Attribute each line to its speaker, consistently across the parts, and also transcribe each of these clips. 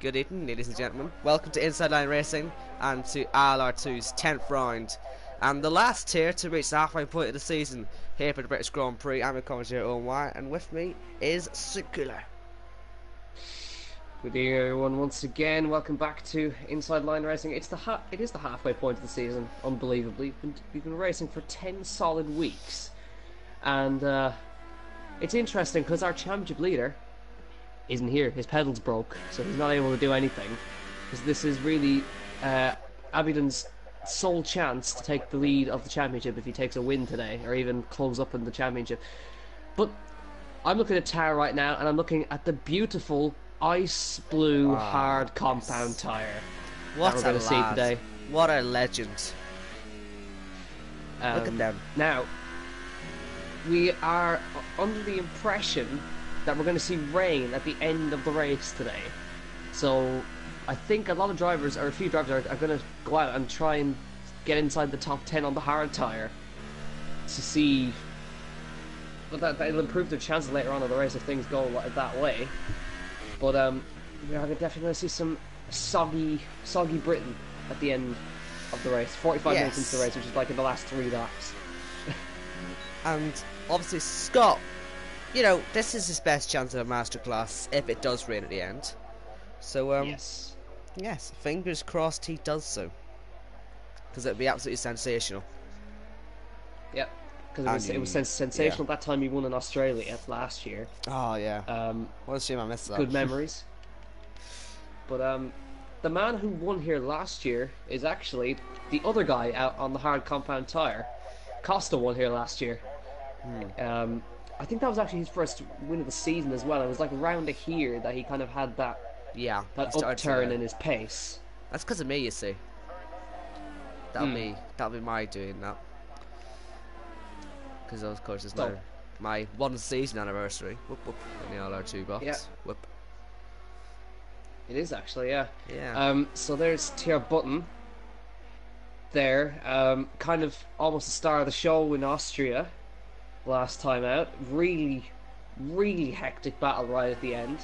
Speaker 1: Good evening, ladies and gentlemen. Welcome to Inside Line Racing and to ILR2's 10th round. And the last tier to reach the halfway point of the season here for the British Grand Prix. I'm your commentator, Owen Wyatt, and with me is Circular.
Speaker 2: Good evening, everyone. Once again, welcome back to Inside Line Racing. It is the halfway point of the season, unbelievably. We've been racing for 10 solid weeks. And it's interesting because our championship leader isn't here. His pedals broke, so he's not able to do anything. Because this is really Abidon's sole chance to take the lead of the championship if he takes a win today, or even close up in the championship. But I'm looking at Tara right now, and I'm looking at the beautiful ice blue hard compound tyre that we're going to see today.
Speaker 1: What a legend. Look at them.
Speaker 2: Now, we are under the impression that we're going to see rain at the end of the race today. So I think a lot of drivers, or a few drivers, are going to go out and try and get inside the top 10 on the hard tyre to see. But that'll improve their chances later on in the race if things go that way. But we're definitely going to see some soggy Britain at the end of the race. 45 minutes into the race, which is like in the last 3 laps.
Speaker 1: And obviously Scott, you know, this is his best chance of a masterclass if it does rain at the end. So yes, fingers crossed he does so, because it would be absolutely sensational.
Speaker 2: Yep, because it was sensational that time he won in Australia last year.
Speaker 1: Oh yeah. What a shame I missed that.
Speaker 2: Good memories. But the man who won here last year is actually the other guy out on the hard compound tyre. Costa won here last year. I think that was actually his first win of the season as well. It was like around here that he kind of had that upturn in his pace.
Speaker 1: That's because of me, you see. That'll be my doing that. Because of course it's now my 1 season anniversary. Whoop whoop in the ILR2 box.
Speaker 2: Yeah.
Speaker 1: Whoop.
Speaker 2: It is actually, yeah.
Speaker 1: Yeah.
Speaker 2: So there's Tier Button. There, kind of almost the star of the show in Austria last time out. Really hectic battle right at the end,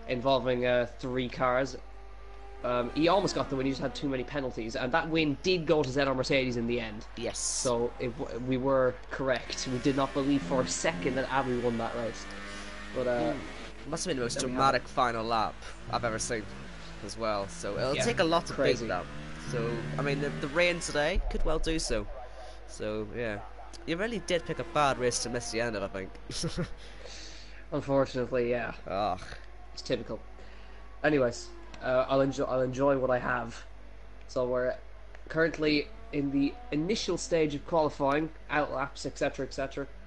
Speaker 2: involving 3 cars. He almost got the win, he just had too many penalties, and that win did go to ZR Mercedes in the end.
Speaker 1: Yes.
Speaker 2: So we were correct. We did not believe for a second that Abu won that race. But
Speaker 1: must have been the most dramatic final lap I've ever seen as well. So it'll take a lot to beat that. So, I mean, the rain today could well do so. So, yeah. You really did pick a bad race to miss the end of, I think.
Speaker 2: Unfortunately, yeah.
Speaker 1: Ugh.
Speaker 2: It's typical. Anyways, I'll enjoy what I have. So we're currently in the initial stage of qualifying, out laps, etc.,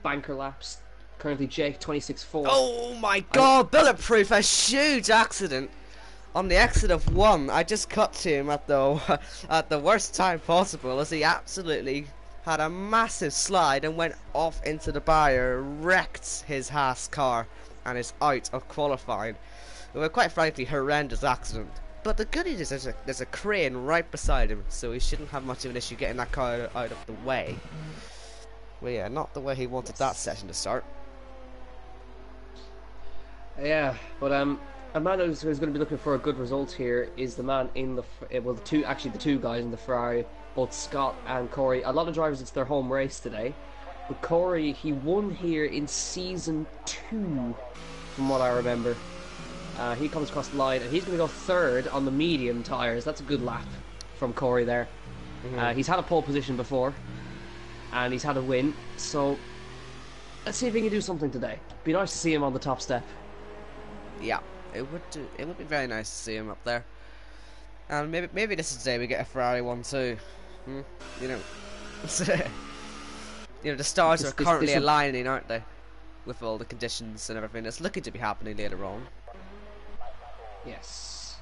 Speaker 2: banker laps. Currently Jake 26.4.
Speaker 1: Oh my god, bulletproof, a huge accident. On the exit of 1, I just cut to him at the worst time possible, as he absolutely had a massive slide and went off into the barrier, wrecked his Haas car, and is out of qualifying. It was quite frankly horrendous accident. But the good news is there's a crane right beside him, so he shouldn't have much of an issue getting that car out of the way. Well, yeah, not the way he wanted that session to start.
Speaker 2: Yeah, but a man who's going to be looking for a good result here is the man in the the 2 guys in the Ferrari, both Scott and Corey. A lot of drivers, it's their home race today, but Corey, he won here in season 2 from what I remember. He comes across the line and he's going to go 3rd on the medium tyres. That's a good lap from Corey there. He's had a pole position before and he's had a win, so let's see if he can do something today. Be nice to see him on the top step.
Speaker 1: Yeah. It would be very nice to see him up there, and maybe this is the day we get a Ferrari one too. You know, the stars are currently aligning, aren't they, with all the conditions and everything. It's looking to be happening later on.
Speaker 2: Yes,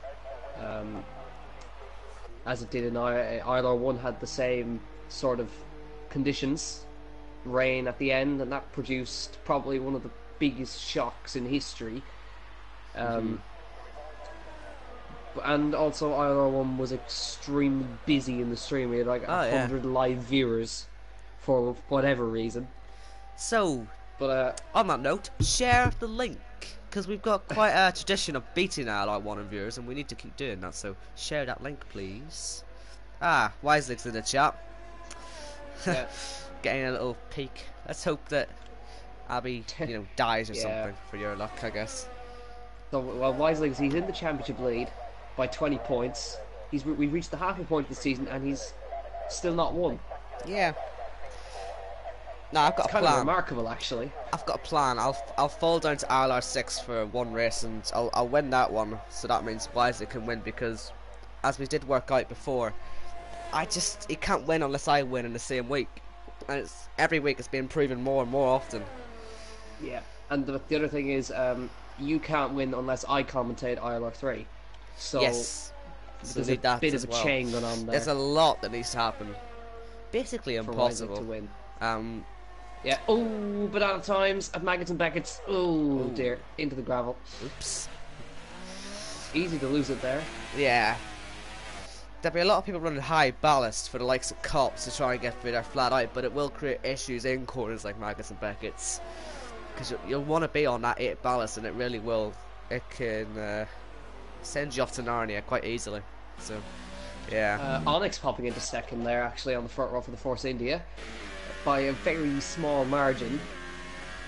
Speaker 2: as it did in ILR1, had the same sort of conditions, rain at the end, and that produced probably one of the biggest shocks in history. And also ILR1 was extremely busy in the stream. We had like 100 live viewers for whatever reason.
Speaker 1: So,
Speaker 2: but
Speaker 1: on that note, share the link, because we've got quite a tradition of beating ILR1 in viewers, and we need to keep doing that. So share that link, please. Ah, Wiselick's in the chat.
Speaker 2: Yeah.
Speaker 1: Getting a little peek. Let's hope that Abby, dies or something for your luck, I guess.
Speaker 2: So, well, Wisely's he's in the championship lead by 20 points. We've reached the halfway point of the season, and he's still not won.
Speaker 1: Yeah. No, I've got
Speaker 2: It's
Speaker 1: a
Speaker 2: kind
Speaker 1: plan.
Speaker 2: of remarkable, actually.
Speaker 1: I've got a plan. I'll fall down to ILR6 for one race, and I'll win that one. So that means Wisely can win, because as we did work out before, he can't win unless I win in the same week, and every week it's been proven more and more often.
Speaker 2: Yeah, and the other thing is, you can't win unless I commentate ILR3. So
Speaker 1: yes,
Speaker 2: there's a bit of a chain going on there.
Speaker 1: There's a lot that needs to happen. Basically impossible
Speaker 2: to win.
Speaker 1: Yeah.
Speaker 2: Oh, banana times at Maggots and Beckett's. Oh dear, into the gravel.
Speaker 1: Oops.
Speaker 2: Easy to lose it there.
Speaker 1: Yeah. There'll be a lot of people running high ballast for the likes of cops to try and get through there flat out, but it will create issues in corners like Maggots and Beckett's, because you'll want to be on that 8 ballast, and it really will. It can send you off to Narnia quite easily. So, yeah.
Speaker 2: Onyx popping into second there, actually, on the front row for the Force India by a very small margin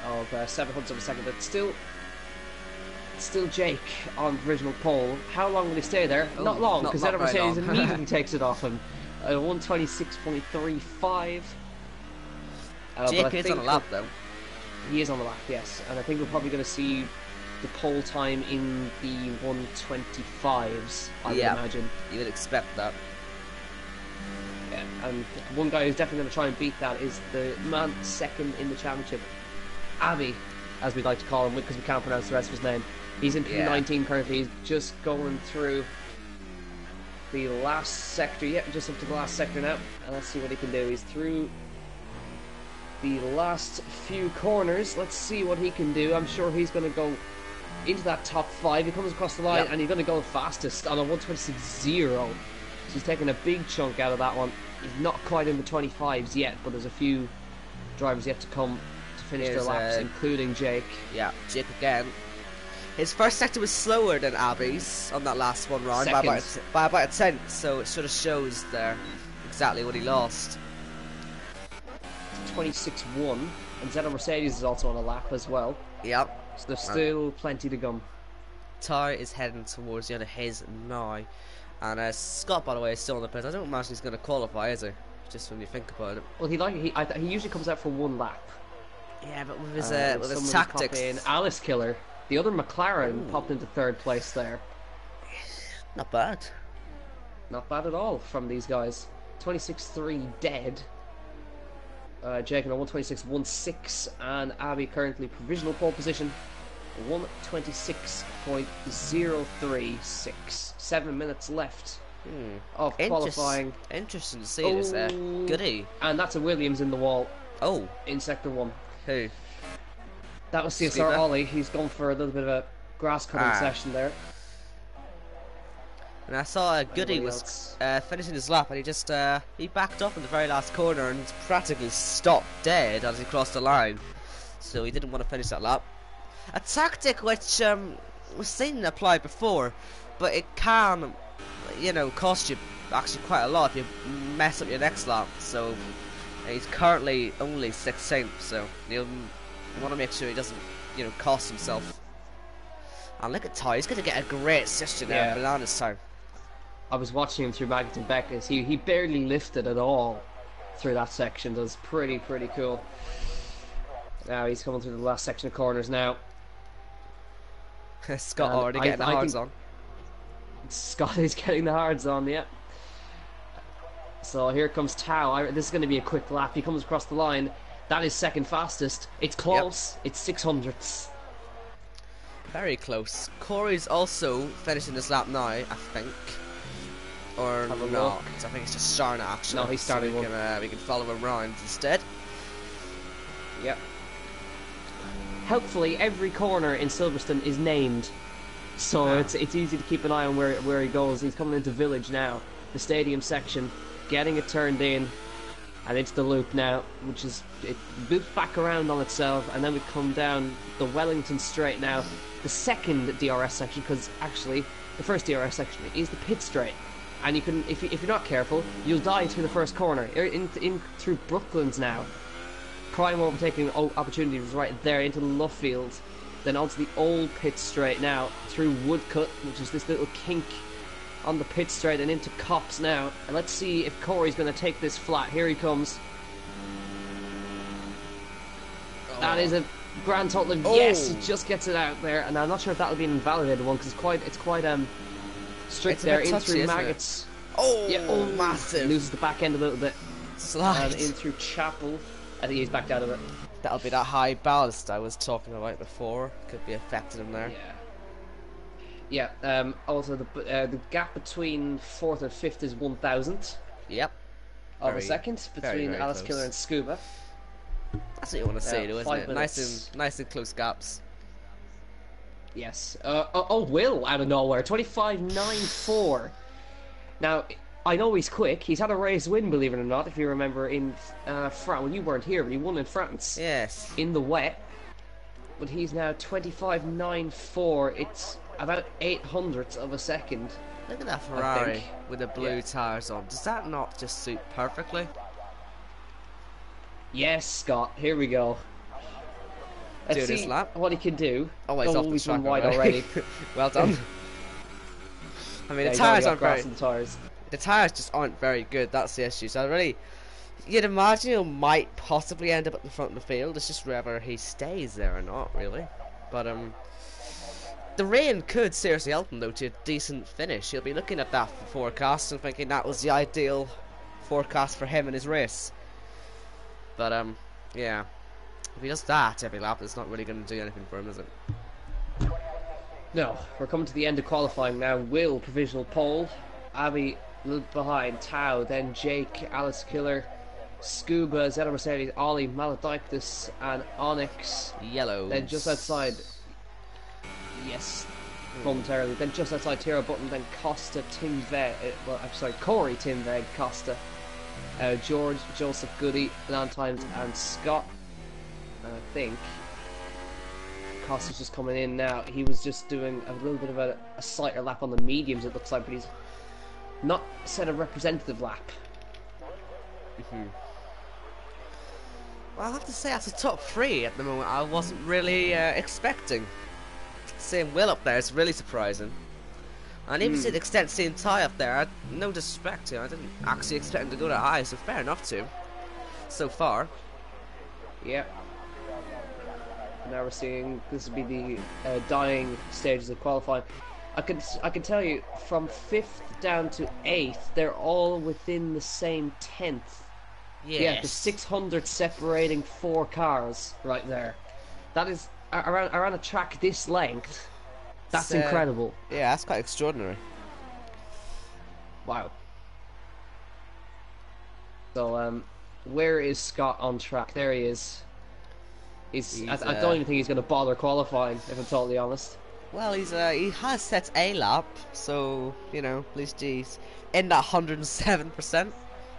Speaker 2: of 7 hundredths of a second, but still Jake on provisional pole. How long will he stay there? Not long, because then Mercedes immediately takes it off him. 1:26.35.
Speaker 1: Jake is on a lap, though.
Speaker 2: He is on the lap, yes, and I think we're probably going to see the pole time in the 1:25s. I would imagine.
Speaker 1: You would expect that.
Speaker 2: Yeah, and one guy who's definitely going to try and beat that is the man second in the championship, Abby, as we like to call him, because we can't pronounce the rest of his name. He's in P19 currently. He's just going through the last sector. Yeah, just up to the last sector now. And let's see what he can do. He's through the last few corners. Let's see what he can do. I'm sure he's going to go into that top 5. He comes across the line and he's going to go fastest on a 1:26.0. So he's taking a big chunk out of that one. He's not quite in the 25s yet, but there's a few drivers yet to come to finish their laps, including Jake.
Speaker 1: Yeah, Jake again. His first sector was slower than Abby's on that last one round by about a tenth, so it sort of shows there exactly what he lost.
Speaker 2: 26.1, and Zeno Mercedes is also on a lap as well.
Speaker 1: Yep.
Speaker 2: So there's still plenty to come.
Speaker 1: Ty is heading towards the end of his now, and Scott, by the way, is still on the pit. I don't imagine he's going to qualify, is he? Just when you think about it.
Speaker 2: Well, he usually comes out for one lap.
Speaker 1: Yeah, but with his tactics,
Speaker 2: Alice Killer. The other McLaren popped into 3rd place there.
Speaker 1: Not bad.
Speaker 2: Not bad at all from these guys. 26.3 dead. Jake in a 1:26.16, and Abby currently provisional pole position, 1:26.036. 7 minutes left of qualifying.
Speaker 1: Interesting to see this there. Goody.
Speaker 2: And that's a Williams in the wall.
Speaker 1: Oh.
Speaker 2: In sector 1.
Speaker 1: Who?
Speaker 2: That was CSR Ollie. He's gone for a little bit of a grass cutting session there.
Speaker 1: And I saw Goody was finishing his lap, and he backed up in the very last corner and practically stopped dead as he crossed the line. So he didn't want to finish that lap. A tactic which was seen apply before, but it can, cost you actually quite a lot if you mess up your next lap. So he's currently only 16th, so you want to make sure he doesn't, cost himself. And look at Ty, he's going to get a great session there, bananas time.
Speaker 2: I was watching him through Maggots and Beckett's. He barely lifted at all through that section. That's pretty cool. Now he's coming through the last section of corners now.
Speaker 1: Scott already getting the hards on.
Speaker 2: Scott is getting the hards on, yeah. So here comes Tao. This is going to be a quick lap. He comes across the line. That is second fastest. It's close. Yep. It's 600ths.
Speaker 1: Very close. Corey's also finishing this lap now, I think. Or not. I think it's just starting actually.
Speaker 2: No, he's starting
Speaker 1: so we can follow him around instead.
Speaker 2: Yep. Helpfully, every corner in Silverstone is named, so it's easy to keep an eye on where he goes. He's coming into Village now, the stadium section, getting it turned in, and into the loop now, which is it loops back around on itself, and then we come down the Wellington straight now. The the second DRS section, because actually the first DRS section is the pit straight, and you can, if you're not careful, you'll die through the first corner. In through Brooklands now. Prime overtaking opportunity was right there into Luffield, then onto the old pit straight now through Woodcut, which is this little kink on the pit straight, and into Cops now. And let's see if Corey's going to take this flat. Here he comes. Oh. That is a grand total of yes. He just gets it out there, and I'm not sure if that'll be an invalidated one because it's quite strict there. In through Maggots.
Speaker 1: Oh,
Speaker 2: yeah,
Speaker 1: massive.
Speaker 2: Loses the back end a little bit.
Speaker 1: Slide.
Speaker 2: And in through Chapel. I think he's backed out of it.
Speaker 1: That'll be that high ballast I was talking about before. Could be affecting him there.
Speaker 2: Yeah. Yeah. Also, the gap between 4th and 5th is 1,000.
Speaker 1: Yep.
Speaker 2: Of a second between Alice Killer and Scuba.
Speaker 1: That's what you want to see, though, isn't it? Nice and close gaps.
Speaker 2: Yes. Will out of nowhere, 25.94. Now, I know he's quick. He's had a race win, believe it or not, if you remember, in France. Well, you weren't here, but he won in France.
Speaker 1: Yes.
Speaker 2: In the wet. But he's now 25.94. It's about 800ths of a second.
Speaker 1: Look at that Ferrari with the blue tyres on. Does that not just suit perfectly?
Speaker 2: Yes, Scott. Here we go. Let's see
Speaker 1: this lap.
Speaker 2: what he can do.
Speaker 1: Oh, he's off the track
Speaker 2: wide already.
Speaker 1: Well done. I mean, the tyres aren't very...
Speaker 2: The
Speaker 1: tyres just aren't very good, that's the issue. So you'd imagine he might possibly end up at the front of the field. It's just whether he stays there or not, really. But the rain could seriously help him, though, to a decent finish. He'll be looking at that forecast and thinking that was the ideal forecast for him in his race. But yeah, if he does that every lap, it's not really going to do anything for him, is it?
Speaker 2: No, we're coming to the end of qualifying now. Will, provisional pole. Abby, a little behind. Tau, then Jake, Alice Killer, Scuba, Zeta Mercedes, Ollie, Maledictus, and Onyx.
Speaker 1: Yellow.
Speaker 2: Then just outside. Yes, momentarily. Then just outside Tiro Button, then Costa, Tim Veg. Well, I'm sorry, Corey, Tim Veg, Costa, George, Joseph Goody, Lantimes, and Scott. And I think Costa's just coming in now. He was just doing a little bit of a slighter lap on the mediums, it looks like, but he's not set a representative lap.
Speaker 1: Well, I have to say that's a top 3 at the moment. I wasn't really expecting. Seeing Will up there is really surprising. And even to the extent seeing Ty up there, no disrespect to him, I didn't actually expect him to go that high, so fair enough to him. So far.
Speaker 2: Yeah. Now we're seeing this will be the dying stages of qualifying. I can tell you from 5th down to 8th, they're all within the same 10th.
Speaker 1: Yes.
Speaker 2: Yeah, the 600 separating 4 cars right there. That is around a track this length. That's incredible.
Speaker 1: Yeah, that's quite extraordinary.
Speaker 2: Wow. So where is Scott on track? There he is. I don't even think he's going to bother qualifying, if I'm totally honest.
Speaker 1: Well, he has set a lap, so you know, at least he's in that 107%.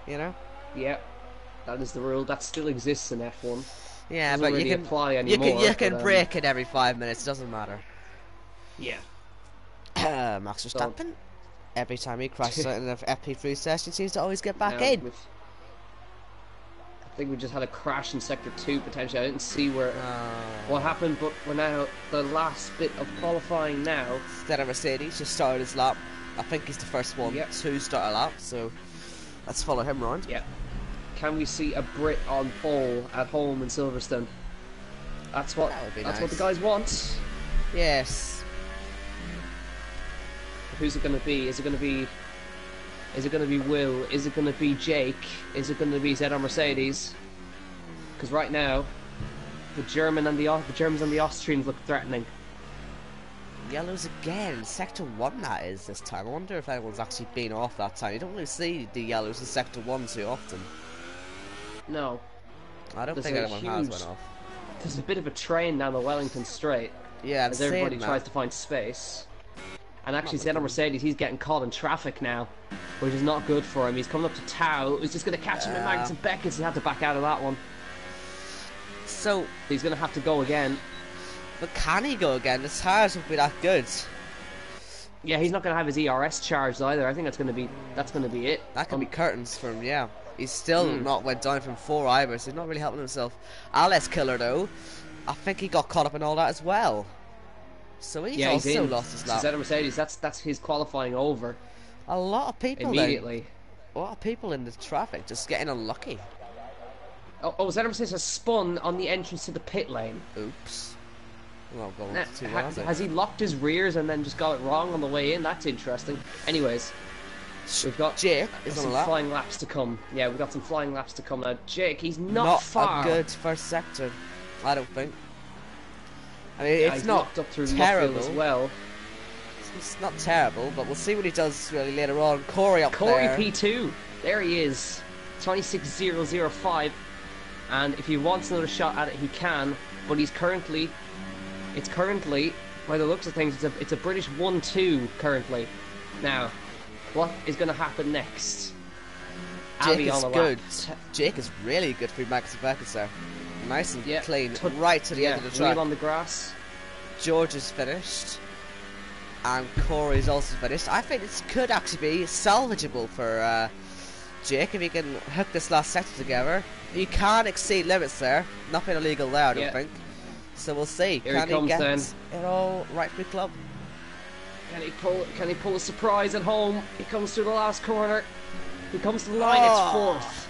Speaker 1: You know.
Speaker 2: Yeah, that is the rule. That still exists in F1.
Speaker 1: Yeah,
Speaker 2: doesn't
Speaker 1: but
Speaker 2: really
Speaker 1: you can
Speaker 2: apply anymore.
Speaker 1: You can break it every 5 minutes. Doesn't matter.
Speaker 2: Yeah.
Speaker 1: Max Verstappen. Every time he crashes out in an FP3 session, seems to always get back in.
Speaker 2: I think we just had a crash in Sector 2 potentially. I didn't see what happened, but we're now the last bit of qualifying now.
Speaker 1: Instead of Mercedes just started his lap. I think he's the first one to start a lap, so let's follow him round.
Speaker 2: Yeah. Can we see a Brit on pole at home in Silverstone? That's what what the guys want.
Speaker 1: Yes.
Speaker 2: Who's it going to be? Is it going to be Will? Is it going to be Jake? Is it going to be ZR Mercedes? Because right now, the Germans and the Austrians look threatening.
Speaker 1: Yellows again, Sector 1 that is this time. I wonder if anyone's actually been off that time. You don't really see the yellows in Sector 1 too often.
Speaker 2: No.
Speaker 1: I don't think anyone has went off.
Speaker 2: There's a bit of a train down the Wellington Straight.
Speaker 1: Yeah,
Speaker 2: as everybody tries to find space. And actually, ZR Mercedes, he's getting caught in traffic now, which is not good for him. He's coming up to Tau, who's just going to catch him in Magnus and Beckett. He had to back out of that one.
Speaker 1: So
Speaker 2: he's going to have to go again.
Speaker 1: But can he go again? The tires will be that good.
Speaker 2: Yeah, he's not going to have his ERS charged either. I think that's going to be it.
Speaker 1: That could be curtains for him, yeah. He's still not went down from 4 either, so he's not really helping himself. Alex Killer, though, I think he got caught up in all that as well. So he's also lost his lap.
Speaker 2: Instead of Mercedes, that's his qualifying over.
Speaker 1: A lot of people
Speaker 2: immediately.
Speaker 1: A lot of people in the traffic just getting unlucky.
Speaker 2: Oh, Zedder Mercedes has spun on the entrance to the pit lane.
Speaker 1: Oops. Well, going too well,
Speaker 2: has he locked his rears and then just got it wrong on the way in? That's interesting. Anyways, we've got
Speaker 1: Jake is
Speaker 2: some
Speaker 1: on a lap.
Speaker 2: flying laps to come. Yeah, we've got some flying laps to come now. Jake, he's not far.
Speaker 1: A good first sector, I don't think. I mean,
Speaker 2: Yeah,
Speaker 1: it's not
Speaker 2: up through
Speaker 1: terrible
Speaker 2: as well.
Speaker 1: It's not terrible, but we'll see what he does really later on. Corey up there.
Speaker 2: Corey P2, there he is, 26.005, and if he wants another shot at it, he can. But it's currently, by the looks of things, it's a British 1-2 currently. Now, what is going to happen next?
Speaker 1: Jake is good. Jake is really good for Max Beckett there. Nice and clean, right to the end of the track.
Speaker 2: Wheel on the grass.
Speaker 1: George is finished, and Corey's also finished. I think this could actually be salvageable for Jake if he can hook this last sector together. You can't exceed limits there. Nothing illegal there, I don't think. So we'll see.
Speaker 2: Here
Speaker 1: can
Speaker 2: he comes,
Speaker 1: get
Speaker 2: then.
Speaker 1: it all right for the club?
Speaker 2: Can he pull a surprise at home? He comes through the last corner. He comes to the line. It's fourth.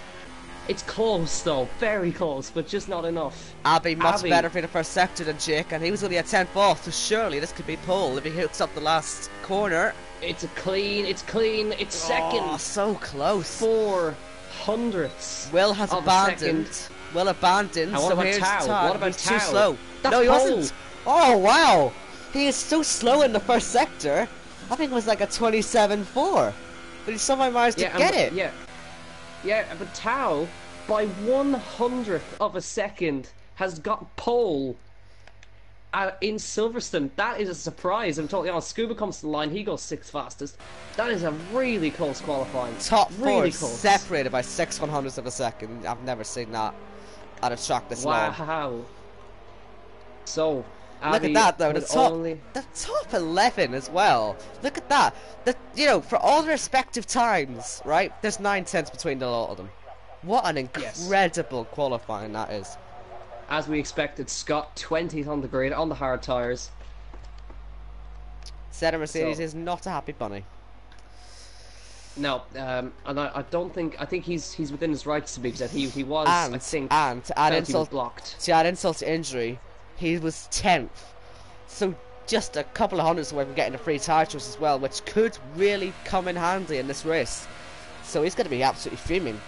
Speaker 2: It's close though, very close, but just not enough.
Speaker 1: Abby much better for the first sector than Jake, and he was only a 10th off, so surely this could be pole if he hooks up the last corner.
Speaker 2: It's clean, it's second.
Speaker 1: Oh, so close.
Speaker 2: 4 hundredths.
Speaker 1: Will has abandoned. Will abandoned.
Speaker 2: And what about
Speaker 1: here's
Speaker 2: Tao? What about
Speaker 1: He's
Speaker 2: Tao?
Speaker 1: too slow.
Speaker 2: That's
Speaker 1: no, he
Speaker 2: pole.
Speaker 1: wasn't. Oh wow, he is so slow in the first sector. I think it was like a 27.4, but he somehow managed to get it.
Speaker 2: Yeah, but Tao, by 1/100th of a second, has got pole in Silverstone. That is a surprise. I'm totally honest. Scuba comes to the line. He goes 6th fastest. That is a really close qualifying.
Speaker 1: Top 4
Speaker 2: really close.
Speaker 1: separated by 6/100ths of a second. I've never seen that at a track this long.
Speaker 2: Wow. So,
Speaker 1: look at that though. The top 11 as well. Look at that. For all the respective times, right? There's 9 tenths between the lot of them. What an incredible qualifying that is.
Speaker 2: As we expected, Scott 20th on the grid on the hard tyres.
Speaker 1: Zedder Mercedes is not a happy bunny.
Speaker 2: No, and I don't think. I think he's within his rights to be, because he was.
Speaker 1: And,
Speaker 2: I think.
Speaker 1: And to add insult
Speaker 2: to
Speaker 1: injury, he was 10th. So just a couple of hundreds away from getting a free tyre choice as well, which could really come in handy in this race. So he's going to be absolutely fuming.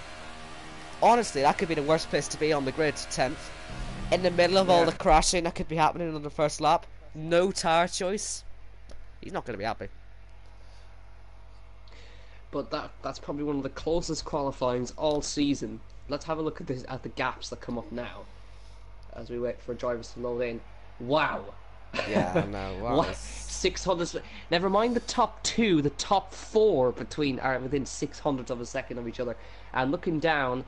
Speaker 1: Honestly, that could be the worst place to be on the grid, 10th. In the middle of all the crashing that could be happening on the first lap. No tyre choice. He's not going to be happy.
Speaker 2: But that's probably one of the closest qualifyings all season. Let's have a look at the gaps that come up now, as we wait for drivers to load in. Wow.
Speaker 1: Yeah, I know. Wow.
Speaker 2: 600. Never mind the top 2, the top 4 are within 600ths of a second of each other. And looking down,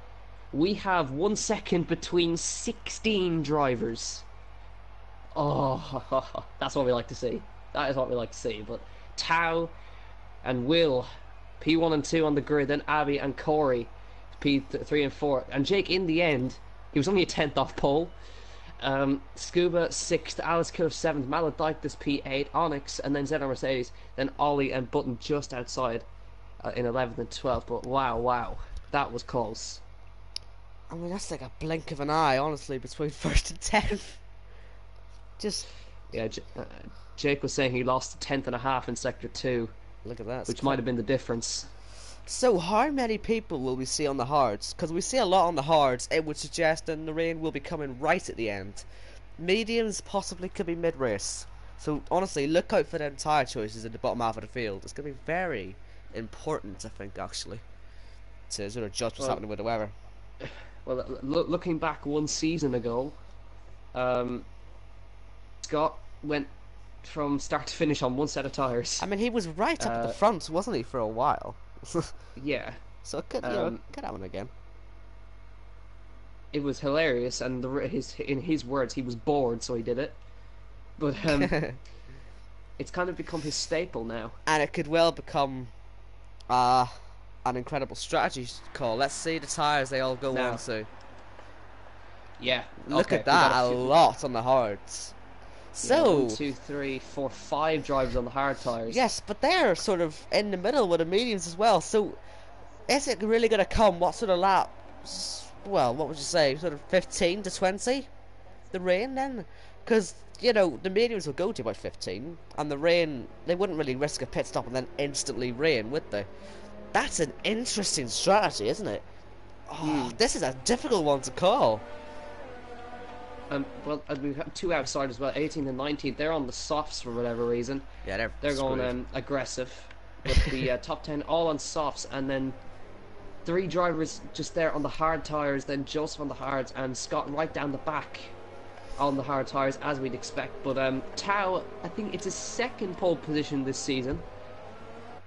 Speaker 2: we have 1 second between 16 drivers. Oh, that's what we like to see. That is what we like to see. But Tao and Will, P1 and 2 on the grid, then Abby and Corey, P3 and 4, and Jake in the end, he was only a 10th off pole. Scuba 6th, Alice Killer 7th, Maladictus P8, Onyx, and then Zedder Mercedes, then Ollie and Button just outside in 11th and 12th. But wow, that was close.
Speaker 1: I mean, that's like a blink of an eye, honestly, between 1st and 10th. Just...
Speaker 2: Yeah, Jake was saying he lost 10th and a half in Sector 2.
Speaker 1: Look at that.
Speaker 2: Which might have been the difference.
Speaker 1: So, how many people will we see on the hards? Because we see a lot on the hards. It would suggest that the rain will be coming right at the end. Mediums possibly could be mid-race. So, honestly, look out for them tyre choices in the bottom half of the field. It's going to be very important, I think, actually, to sort of judge what's happening with the weather.
Speaker 2: Well, looking back 1 season ago, Scott went from start to finish on 1 set of tyres.
Speaker 1: I mean, he was right up at the front, wasn't he, for a while?
Speaker 2: Yeah.
Speaker 1: So it could, could happen again.
Speaker 2: It was hilarious, and in his words, he was bored, so he did it. But it's kind of become his staple now.
Speaker 1: And it could well become an incredible strategy call. Let's see the tyres they all go on to.
Speaker 2: Yeah.
Speaker 1: Look at that, a lot on the hards. So,
Speaker 2: 1, 2, 3, 4, 5 drivers on the hard tyres.
Speaker 1: Yes, but they're sort of in the middle with the mediums as well. So, is it really going to come? What sort of lap? Well, what would you say? Sort of 15 to 20? The rain then? Because, you know, the mediums will go to about 15. And the rain, they wouldn't really risk a pit stop and then instantly rain, would they? That's an interesting strategy, isn't it? Oh, this is a difficult one to call.
Speaker 2: Well, we've got 2 outside as well, 18th and 19th. They're on the softs for whatever reason.
Speaker 1: Yeah,
Speaker 2: they're going aggressive. With the top 10 all on softs, and then 3 drivers just there on the hard tyres, then Joseph on the hards, and Scott right down the back on the hard tyres, as we'd expect. But Tao, I think it's his 2nd pole position this season.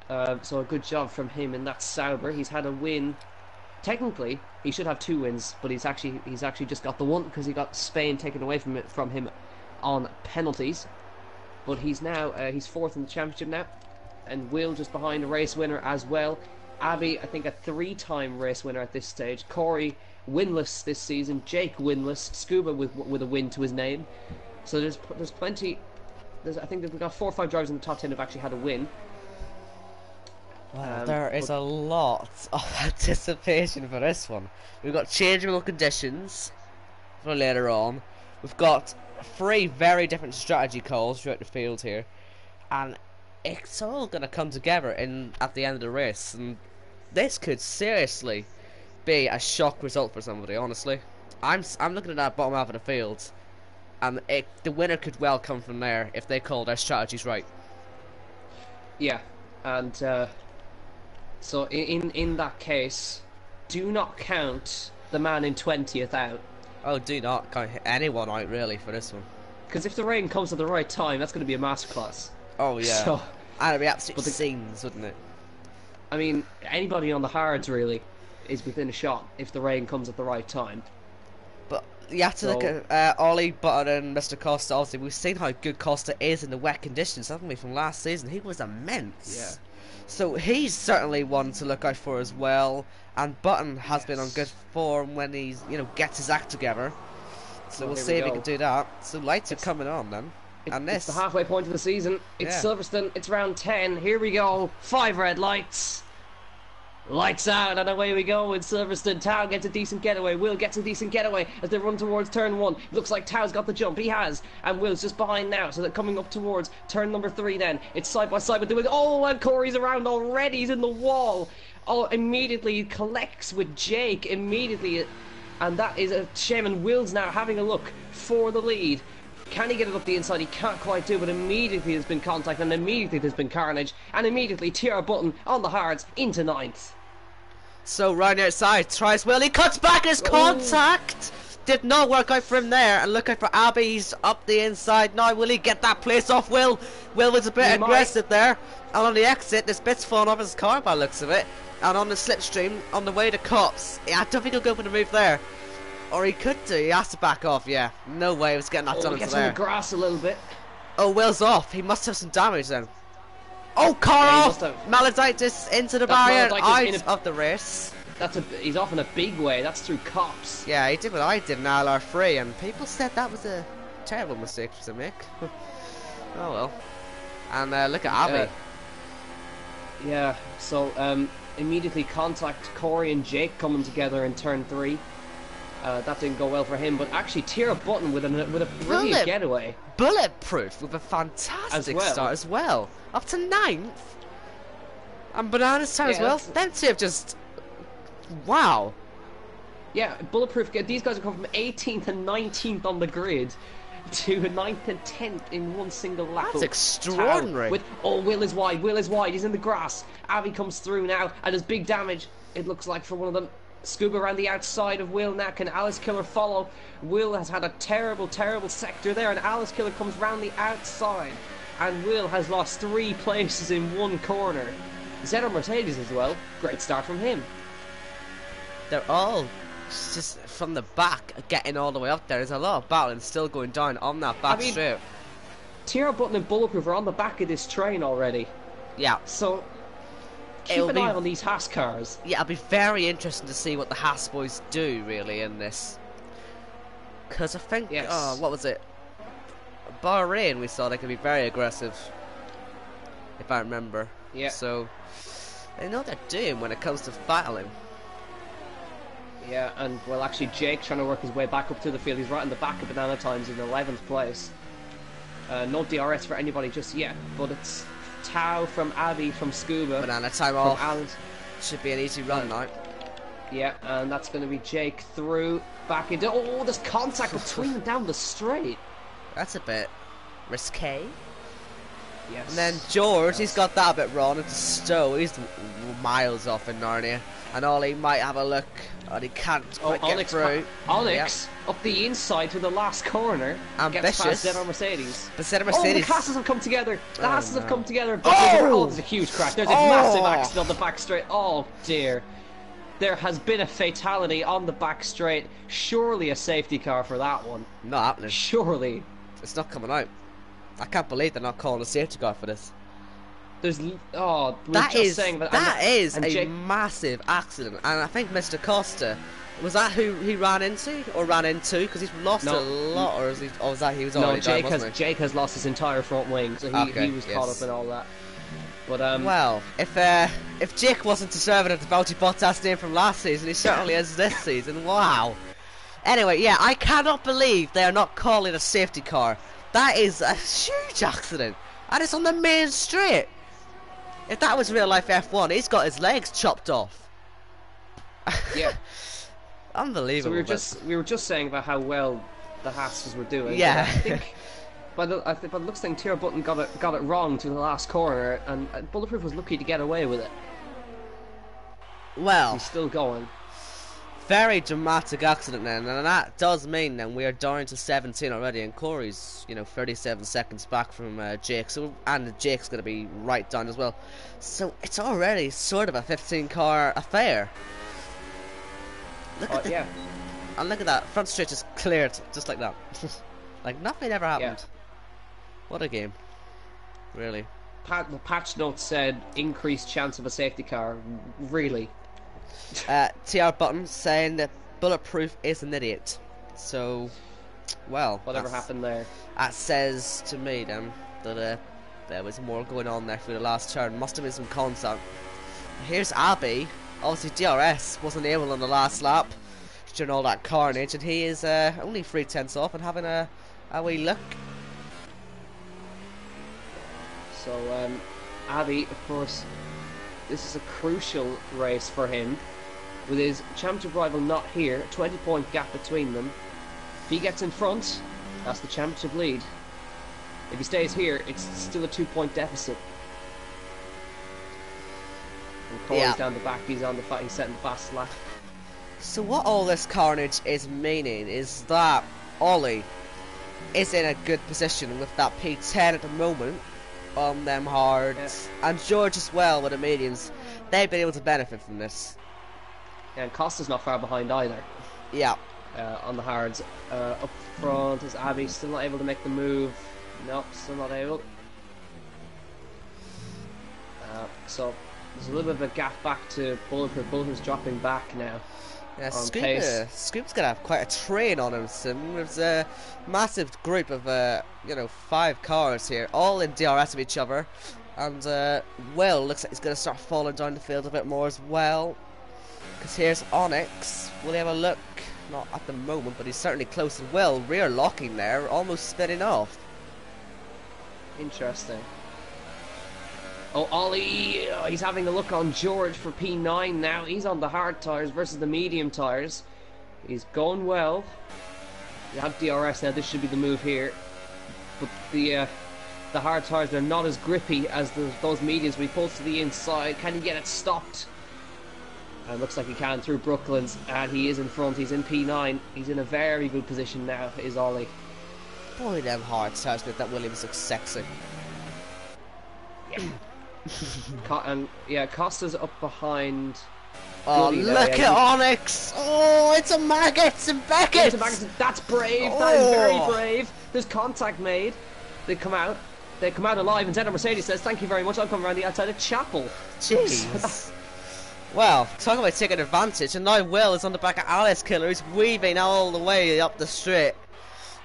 Speaker 2: So a good job from him in that Sauber. He's had a win. Technically, he should have 2 wins, but he's actually just got the one because he got Spain taken away from him on penalties. But he's now he's 4th in the championship now, and Will just behind a race winner as well. Abby, I think a 3-time race winner at this stage. Corey winless this season. Jake winless. Scuba with a win to his name. So there's plenty. I think we've got 4 or 5 drivers in the top 10 who've actually had a win.
Speaker 1: Wow, there is a lot of anticipation for this one. We've got changeable conditions for later on. We've got 3 very different strategy calls throughout the field here, and it's all going to come together at the end of the race. And this could seriously be a shock result for somebody. Honestly, I'm looking at that bottom half of the field, and the winner could well come from there if they call their strategies right.
Speaker 2: Yeah, and. So in that case, do not count the man in 20th out.
Speaker 1: Oh, do not count anyone out really for this one.
Speaker 2: Because if the rain comes at the right time, that's going to be a masterclass.
Speaker 1: Oh yeah,
Speaker 2: so,
Speaker 1: and it'd be absolute scenes, wouldn't it?
Speaker 2: I mean, anybody on the hards really is within a shot if the rain comes at the right time.
Speaker 1: But you have to look at Ollie, Button and Mr. Costa. Obviously, we've seen how good Costa is in the wet conditions, haven't we, from last season? He was immense.
Speaker 2: Yeah.
Speaker 1: So he's certainly one to look out for as well. And Button has been on good form when he's, gets his act together. So we'll see if he can do that. So lights are coming on then. And
Speaker 2: it's the halfway point of the season. It's Silverstone. It's round 10. Here we go. 5 red lights. Lights out, and away we go in Silverstone. Tao gets a decent getaway. Will gets a decent getaway as they run towards turn 1. Looks like Tao's got the jump. He has. And Will's just behind now. So they're coming up towards turn number 3 then. It's side by side with the Will. Oh, and Corey's around already. He's in the wall. Oh, immediately collects with Jake. Immediately. And that is a shame. And Will's now having a look for the lead. Can he get it up the inside? He can't quite do it. Immediately there's been contact, and immediately there's been carnage, and immediately TR Button on the hards into 9th.
Speaker 1: So round outside, tries Will, he cuts back his contact! Did not work out for him there, and look out for Abby, he's up the inside now. Will he get that place off Will? Will was a bit aggressive there, and on the exit, this bit's falling off his car by the looks of it, and on the slipstream, on the way to Cops, I don't think he'll go for the move there. Or he could do, he has to back off, yeah. No way he was getting that done into there.
Speaker 2: He gets on the grass a little bit.
Speaker 1: Oh, Will's off, he must have some damage then. Oh, car off! Maladitis into the barrier, out of the race.
Speaker 2: He's off in a big way, that's through Cops.
Speaker 1: Yeah, he did what I did in ILR3, and people said that was a terrible mistake to make. Oh well. And look at Abby.
Speaker 2: Yeah, so immediately contact Corey and Jake coming together in turn 3. That didn't go well for him, but actually Tira Button with a brilliant getaway.
Speaker 1: Bulletproof with a fantastic start as well. Up to 9th. And Banana's time as well. Them two have just... Wow.
Speaker 2: Yeah, Bulletproof. These guys have come from 18th and 19th on the grid to 9th and 10th in one single lap.
Speaker 1: That's extraordinary.
Speaker 2: Will is wide. Will is wide. He's in the grass. Abby comes through now, and there's big damage, it looks like, for one of them. Scuba around the outside of Will now. Can Alice Killer follow? Will has had a terrible, terrible sector there, and Alice Killer comes round the outside. And Will has lost 3 places in one corner. Zeto Mercedes as well. Great start from him.
Speaker 1: They're all just from the back getting all the way up there. There's a lot of battling still going down on that back strip.
Speaker 2: TR Button and Bulletproof are on the back of this train already.
Speaker 1: Yeah.
Speaker 2: So keep an eye on these Haas cars.
Speaker 1: Yeah, it'll be very interesting to see what the Haas boys do, really, in this. Because I think,
Speaker 2: Yes.
Speaker 1: what was it? Bahrain, we saw they could be very aggressive, if I remember.
Speaker 2: Yeah.
Speaker 1: So, they know what they're doing when it comes to battling.
Speaker 2: Yeah, and well, actually, Jake trying to work his way back up to the field. He's right in the back of Banana Times in 11th place. No DRS for anybody just yet, but it's Tao from Abby from Scuba.
Speaker 1: Banana time off. Should be an easy run now.
Speaker 2: Yeah, and that's going to be Jake through, back into... Oh, there's contact between them down the straight.
Speaker 1: That's a bit risque.
Speaker 2: Yes.
Speaker 1: And then George, he's got that a bit wrong. It's Stowe. He's miles off in Narnia. And Ollie might have a look, and he can't quite get through.
Speaker 2: Onyx up the inside to the last corner.
Speaker 1: Ambitious.
Speaker 2: Gets past Zeta Mercedes.
Speaker 1: But Zeta Mercedes.
Speaker 2: Oh, the Hasses have come together. The Hasses have come together.
Speaker 1: Oh!
Speaker 2: There's a huge crash. There's a massive accident on the back straight. Oh dear. There has been a fatality on the back straight. Surely a safety car for that one.
Speaker 1: Not happening.
Speaker 2: Surely.
Speaker 1: It's not coming out. I can't believe they're not calling a safety car for this.
Speaker 2: There's
Speaker 1: that is a massive accident, and I think Mr. Costa, was that who he ran into or ran into? Because he's lost a lot, or is he? Or was that he was already done,
Speaker 2: Jake has lost his entire front wing, so he was caught up in all that. But
Speaker 1: well, if Jake wasn't deserving of the Valtteri Bottas name from last season, he certainly is this season. Wow. Anyway, yeah, I cannot believe they are not calling a safety car. That is a huge accident, and it's on the main straight. If that was real life F1, he's got his legs chopped off.
Speaker 2: Yeah.
Speaker 1: Unbelievable.
Speaker 2: So we were just saying about how well the Haas were doing.
Speaker 1: Yeah.
Speaker 2: I think by the looks like TR Button got it wrong to the last corner, and Bulletproof was lucky to get away with it.
Speaker 1: Well,
Speaker 2: he's still going.
Speaker 1: Very dramatic accident then, and that does mean then we are down to 17 already, and Corey's 37 seconds back from Jake, and Jake's going to be right down as well. So it's already sort of a 15-car affair. Look at and look at that front straight just cleared just like that, like nothing ever happened. Yeah. What a game, really.
Speaker 2: The patch notes said increased chance of a safety car. Really.
Speaker 1: TR Button saying that Bulletproof is an idiot. So, well,
Speaker 2: whatever happened there.
Speaker 1: That says to me then that there was more going on there for the last turn. Must have been some contact. Here's Abby. Obviously DRS wasn't able on the last lap during all that carnage, and he is only 3/10 off and having a wee look.
Speaker 2: So Abby, of course, this is a crucial race for him. With his championship rival not here, a 20-point gap between them. If he gets in front, that's the championship lead. If he stays here, it's still a 2-point deficit. And Corey's down the back, he's setting the fast lap.
Speaker 1: So what all this carnage is meaning is that Ollie is in a good position with that P10 at the moment on them hards, and George as well with the mediums. They've been able to benefit from this.
Speaker 2: And Costa's not far behind either.
Speaker 1: Yeah.
Speaker 2: On the hards. Up front is Abby, still not able to make the move. Nope, still not able. So there's a little bit of a gap back to Bulletproof. Bulletproof's dropping back now.
Speaker 1: Yeah, Scoop's gonna have quite a train on him soon. There's a massive group of 5 cars here, all in DRS of each other, and Will looks like he's gonna start falling down the field a bit more as well. Because here's Onyx. Will he have a look? Not at the moment, but he's certainly close as well. Rear locking there, almost spinning off.
Speaker 2: Interesting. Oh, Ollie, he's having a look on George for P9 now. He's on the hard tyres versus the medium tyres. He's going well. You have DRS now, this should be the move here. But the hard tyres, they're not as grippy as those mediums. When he pulls to the inside, can he get it stopped? And looks like he can through Brooklands, and he is in front. He's in P9. He's in a very good position now, is Ollie.
Speaker 1: Boy, them hard tyres make that Williams look sexy.
Speaker 2: Yeah. Costa's up behind.
Speaker 1: Oh, look at Onyx! Oh, it's a Maggots and Beckett!
Speaker 2: That's brave. That is very brave. There's contact made. They come out. They come out alive, and Zeno Mercedes says, "Thank you very much. I'm coming around the outside of Chapel."
Speaker 1: Jeez. Well, talking about taking advantage, and now Will is on the back of Alice Killer, who's weaving all the way up the straight.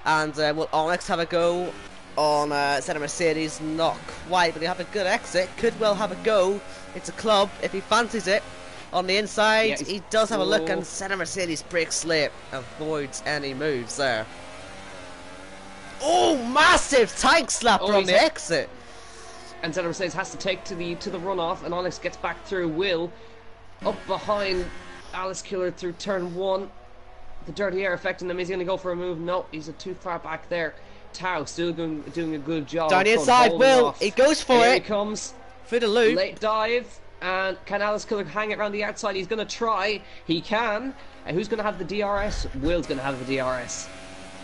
Speaker 1: And will Onyx have a go on Senna Mercedes? Not quite, but they have a good exit. Could Will have a go? It's a club if he fancies it. On the inside, yeah, he does have a look, and Senna Mercedes breaks late, avoids any moves there. Oh, massive tank slapper on the exit.
Speaker 2: And Senna Mercedes has to take to the runoff, and Onyx gets back through. Will up behind Alice Killer through turn 1. The dirty air affecting him. Is he going to go for a move? No, he's too far back there. Tao still doing a good job.
Speaker 1: Down the inside, Will.
Speaker 2: Off.
Speaker 1: He goes for
Speaker 2: Here
Speaker 1: it.
Speaker 2: He comes.
Speaker 1: Through the loop.
Speaker 2: Late dive. And can Alice Killer hang it around the outside? He's going to try. He can. And who's going to have the DRS? Will's going to have the DRS.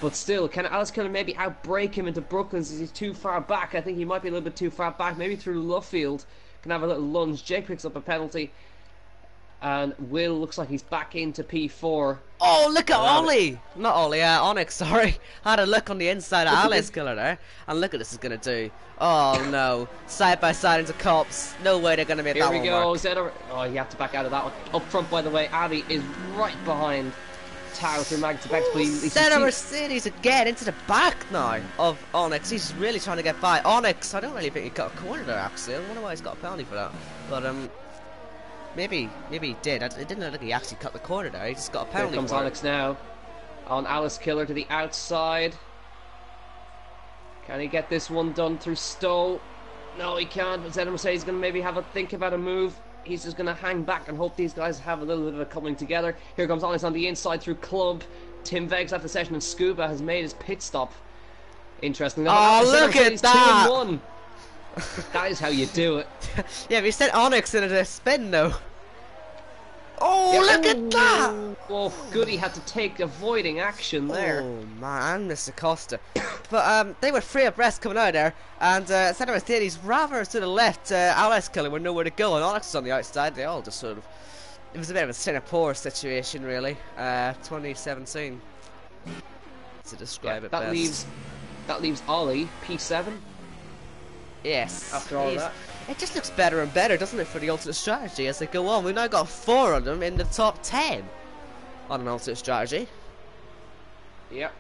Speaker 2: But still, can Alice Killer maybe outbreak him into Brooklyn's? He's too far back. I think he might be a little bit too far back. Maybe through Luffield. Can have a little lunge. Jake picks up a penalty. And Will looks like he's back into P4.
Speaker 1: Oh, look at Ollie! Not Ollie, Onyx, sorry. Had a look on the inside of Alice Killer there. And look what this is going to do. Oh no. Side by side into cops. No way they're going to make that one work.
Speaker 2: Here we go. Oh, you have to back out of that one. Up front, by the way, Abby is right behind Tao through Magnetic X.
Speaker 1: Senna Mercedes again into the back now of Onyx. He's really trying to get by. Onyx, I don't really think he got a corner there, actually. I wonder why he's got a penalty for that. But, maybe he did. It didn't look like he actually cut the corner there. He just got a penalty.
Speaker 2: Here comes Onyx now. On Alice Killer to the outside. Can he get this one done through Stowe? No, he can't. But Senna Mercedes is going to maybe have a think about a move. He's just going to hang back and hope these guys have a little bit of a coupling together. Here comes Onyx on the inside through Club. Tim Vegas left the session, and Scuba has made his pit stop. Interesting.
Speaker 1: Oh, look at that!
Speaker 2: 2-1. That is how you do it.
Speaker 1: Yeah, but he sent Onyx into the spin though. Oh, yeah, look at that!
Speaker 2: Oh, Goody had to take avoiding action there.
Speaker 1: Oh man, Mr. Costa. But they were free abreast coming out of there, and Senna Mercedes rather to the left. Alice Killer were nowhere to go, and Onyx was on the outside. They all just sort of, it was a bit of a Singapore situation, really. 2017 to describe it best.
Speaker 2: That leaves Ollie P7.
Speaker 1: Yes.
Speaker 2: After all that.
Speaker 1: It just looks better and better, doesn't it, for the ultimate strategy as they go on. We've now got 4 of them in the top 10 on an ultimate strategy.
Speaker 2: Yep.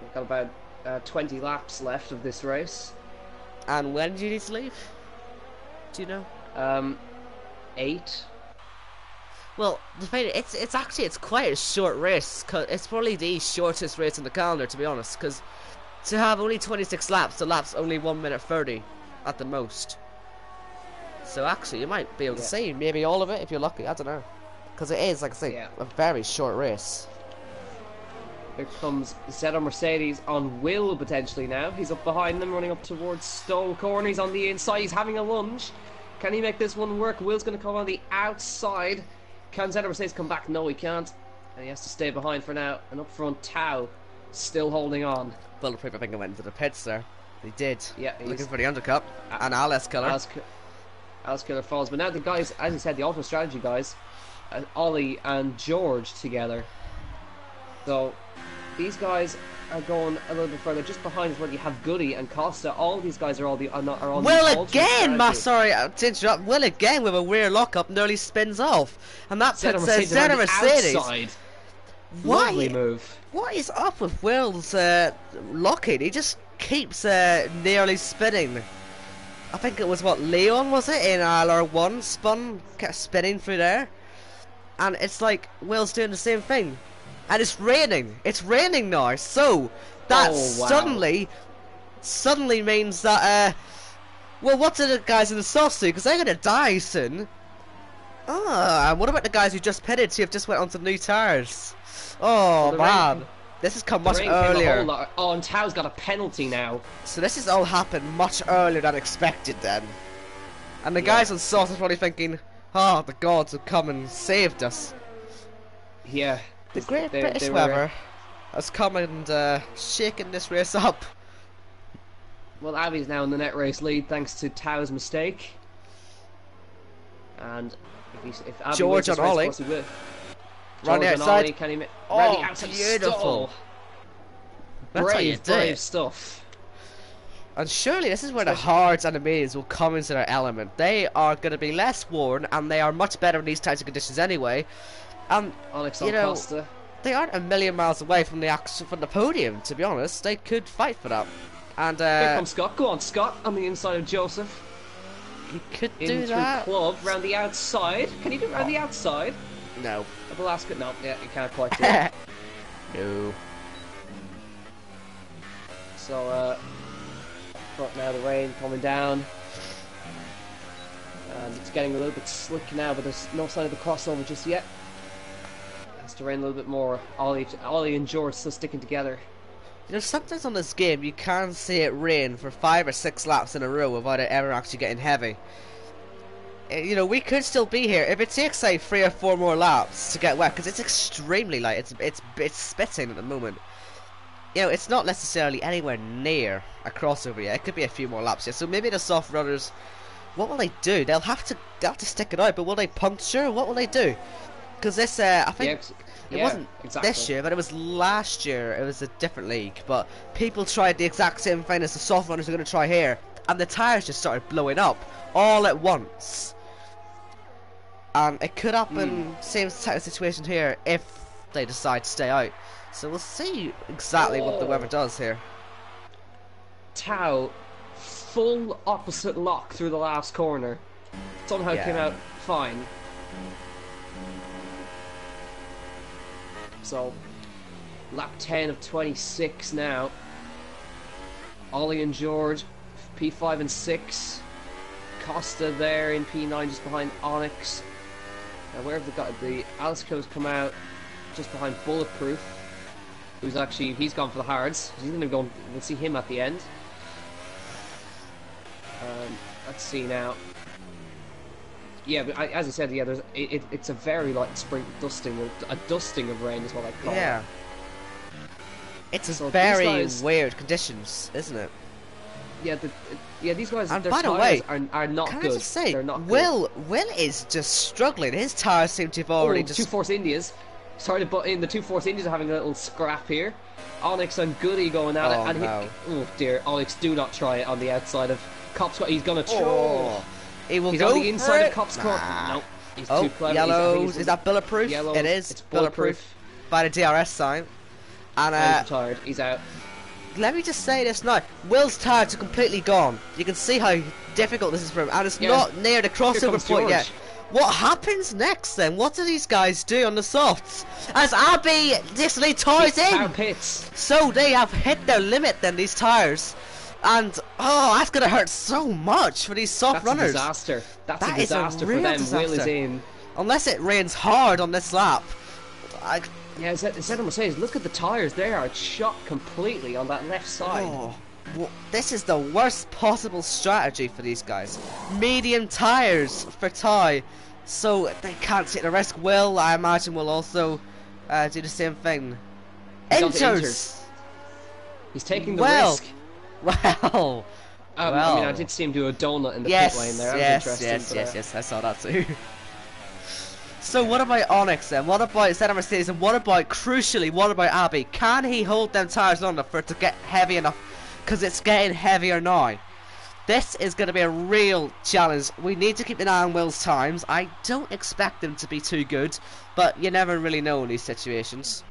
Speaker 2: We've got about 20 laps left of this race.
Speaker 1: And when do you need to leave? Do you know?
Speaker 2: 8.
Speaker 1: Well, the thing, it's quite a short race. Cause it's probably the shortest race on the calendar, to be honest. Because to have only 26 laps, the lap's only 1 minute 30 at the most. So actually, you might be able to see maybe all of it if you're lucky. I don't know, because it is, like I say, a very short race.
Speaker 2: Here comes Zeno Mercedes on Will potentially now. He's up behind them, running up towards Stowe Corner. He's on the inside. He's having a lunge. Can he make this one work? Will's going to come on the outside. Can Zeno Mercedes come back? No, he can't. And he has to stay behind for now. And up front, Tao still holding on.
Speaker 1: Bulletproof, I think, I went into the pits there. He did.
Speaker 2: Yeah,
Speaker 1: looking for the undercut. And Alice Killer.
Speaker 2: Alice Killer falls. But now the guys, as you said, the ultimate strategy guys, Ollie and George together. So these guys are going a little bit further. Just behind is where you have Goody and Costa. All these guys are all the
Speaker 1: Will again, sorry to interrupt. Will again with a rear lockup nearly spins off, and that puts Zeno Mercedes.
Speaker 2: Lovely move.
Speaker 1: What is up with Will's locking? He just keeps nearly spinning. I think it was Leon, was it, in ILR1 kept spinning through there, and it's like Will's doing the same thing. And it's raining. It's raining now. So that suddenly means that well, what do the guys in the softs do? Because they're gonna die soon. And what about the guys who just pitted? Who have just went onto new tires? Oh man, this has come much earlier.
Speaker 2: Oh, and Tao's got a penalty now.
Speaker 1: So this has all happened much earlier than expected then. And the guys on softs are probably thinking, "Oh, the gods have come and saved us."
Speaker 2: Yeah.
Speaker 1: The Great British Weather has come and shaken this race up.
Speaker 2: Well, Abby's now in the net race lead thanks to Tao's mistake. And if Abby
Speaker 1: George on Ollie.
Speaker 2: Run the outside. Can he
Speaker 1: beautiful.
Speaker 2: That's how you do. Brave stuff.
Speaker 1: And surely this is where the hards and the mediums will come into their element. They are going to be less worn, and they are much better in these types of conditions anyway.
Speaker 2: Alex
Speaker 1: you know,
Speaker 2: Costa.
Speaker 1: they aren't a million miles away from the podium, to be honest. They could fight for that. And
Speaker 2: here comes Scott. Go on, Scott, on the inside of Joseph.
Speaker 1: You could
Speaker 2: in
Speaker 1: do
Speaker 2: through
Speaker 1: that.
Speaker 2: Club, round the outside. Can you do it round the outside?
Speaker 1: No.
Speaker 2: Of Alaska? No, yeah, you can't quite do it.
Speaker 1: No.
Speaker 2: So, front now, the rain coming down. And it's getting a little bit slick now, but there's no sign of the crossover just yet. It has to rain a little bit more. Ollie and George still sticking together.
Speaker 1: You know, sometimes on this game you can see it rain for 5 or 6 laps in a row without it ever actually getting heavy. You know, we could still be here if it takes like 3 or 4 more laps to get wet, because it's extremely light. It's spitting at the moment. You know, it's not necessarily anywhere near a crossover yet. It could be a few more laps yet. So maybe the soft runners, what will they do? They'll have to stick it out, but will they puncture? What will they do? Because this, I think it wasn't this year, but it was last year. It was a different league, but people tried the exact same thing as the soft runners are going to try here, and the tires just started blowing up all at once. And it could happen, same type of situation here, if they decide to stay out. So we'll see exactly what the weather does here.
Speaker 2: Tao, full opposite lock through the last corner. Somehow came out fine. So, lap 10 of 26 now. Ollie and George, P5 and 6. Costa there in P9 just behind Onyx. Now where have they got the Aliceco's come out just behind Bulletproof. He's gone for the hards. He's going to go. We'll see him at the end. Let's see now. Yeah, but as I said, yeah, it's a very light spring dusting. A dusting of rain is what I call it.
Speaker 1: Yeah. It's very weird conditions, isn't it?
Speaker 2: Yeah, these guys.
Speaker 1: And
Speaker 2: their
Speaker 1: by the
Speaker 2: tires
Speaker 1: way,
Speaker 2: are not
Speaker 1: can
Speaker 2: good.
Speaker 1: I just say,
Speaker 2: they're not
Speaker 1: Will is just struggling. His tires seem to have already just.
Speaker 2: 2 Force Indias. Sorry to butt in. The 2 Force Indias are having a little scrap here. Onyx and Goody going at it. And
Speaker 1: no.
Speaker 2: Oh dear, Onyx, do not try it on the outside of Copscott. He's gonna try.
Speaker 1: Oh. He will
Speaker 2: He's
Speaker 1: go
Speaker 2: on the inside
Speaker 1: of
Speaker 2: Copscott.
Speaker 1: Nah.
Speaker 2: No, he's too clever.
Speaker 1: Yellow. Is that bulletproof?
Speaker 2: Yellow.
Speaker 1: It is.
Speaker 2: It's bulletproof.
Speaker 1: By the DRS sign. And
Speaker 2: he's retired. He's out.
Speaker 1: Let me just say this now. Will's tires are completely gone. You can see how difficult this is for him, and it's not near the crossover point yet. What happens next then? What do these guys do on the softs? As Abby literally tires in!
Speaker 2: Pits.
Speaker 1: So they have hit their limit then, these tires. And, oh, that's going to hurt so much for these soft runners.
Speaker 2: That's a disaster. That's
Speaker 1: that
Speaker 2: a disaster
Speaker 1: is a real
Speaker 2: for them.
Speaker 1: disaster.
Speaker 2: Will is in.
Speaker 1: Unless it rains hard on this lap.
Speaker 2: Yeah, instead of Mercedes, look at the tyres. They are shot completely on that left side.
Speaker 1: Oh, well, this is the worst possible strategy for these guys. Medium tyres for Ty, so they can't take the risk. Will, I imagine, will also do the same thing. Enters!
Speaker 2: He's taking the risk.
Speaker 1: Well,
Speaker 2: I mean, I did see him do a donut in the pit lane there. That was interesting.
Speaker 1: Yes, I saw that too. So what about Onyx then? What about Senna Mercedes? And what about, crucially, what about Abby? Can he hold them tyres long enough for it to get heavy enough? Because it's getting heavier now. This is going to be a real challenge. We need to keep an eye on Will's times. I don't expect them to be too good, but you never really know in these situations.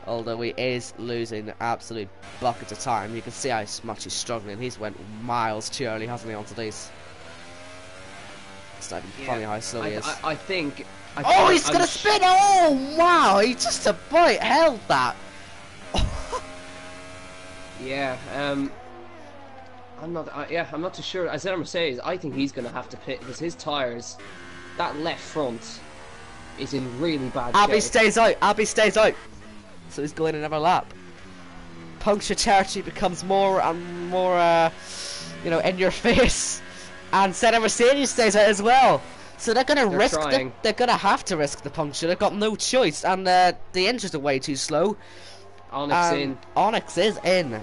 Speaker 1: Although he is losing absolute buckets of time. You can see how much he's struggling. He's went miles too early, hasn't he, onto these? It's not even funny how slow he is.
Speaker 2: I think...
Speaker 1: Oh, he's going to spin! Oh, wow! He just about held that.
Speaker 2: Yeah, I'm not too sure. As I Mercedes, I think he's going to have to pit because his tyres, that left front, is in really bad shape.
Speaker 1: Abby stays out. Abby stays out. So he's going another lap. Puncture territory becomes more and more, in your face. And Senna Mercedes stays out as well. So they're going to risk. They're going to have to risk the puncture. They've got no choice, and the engines are way too slow. Onyx is in.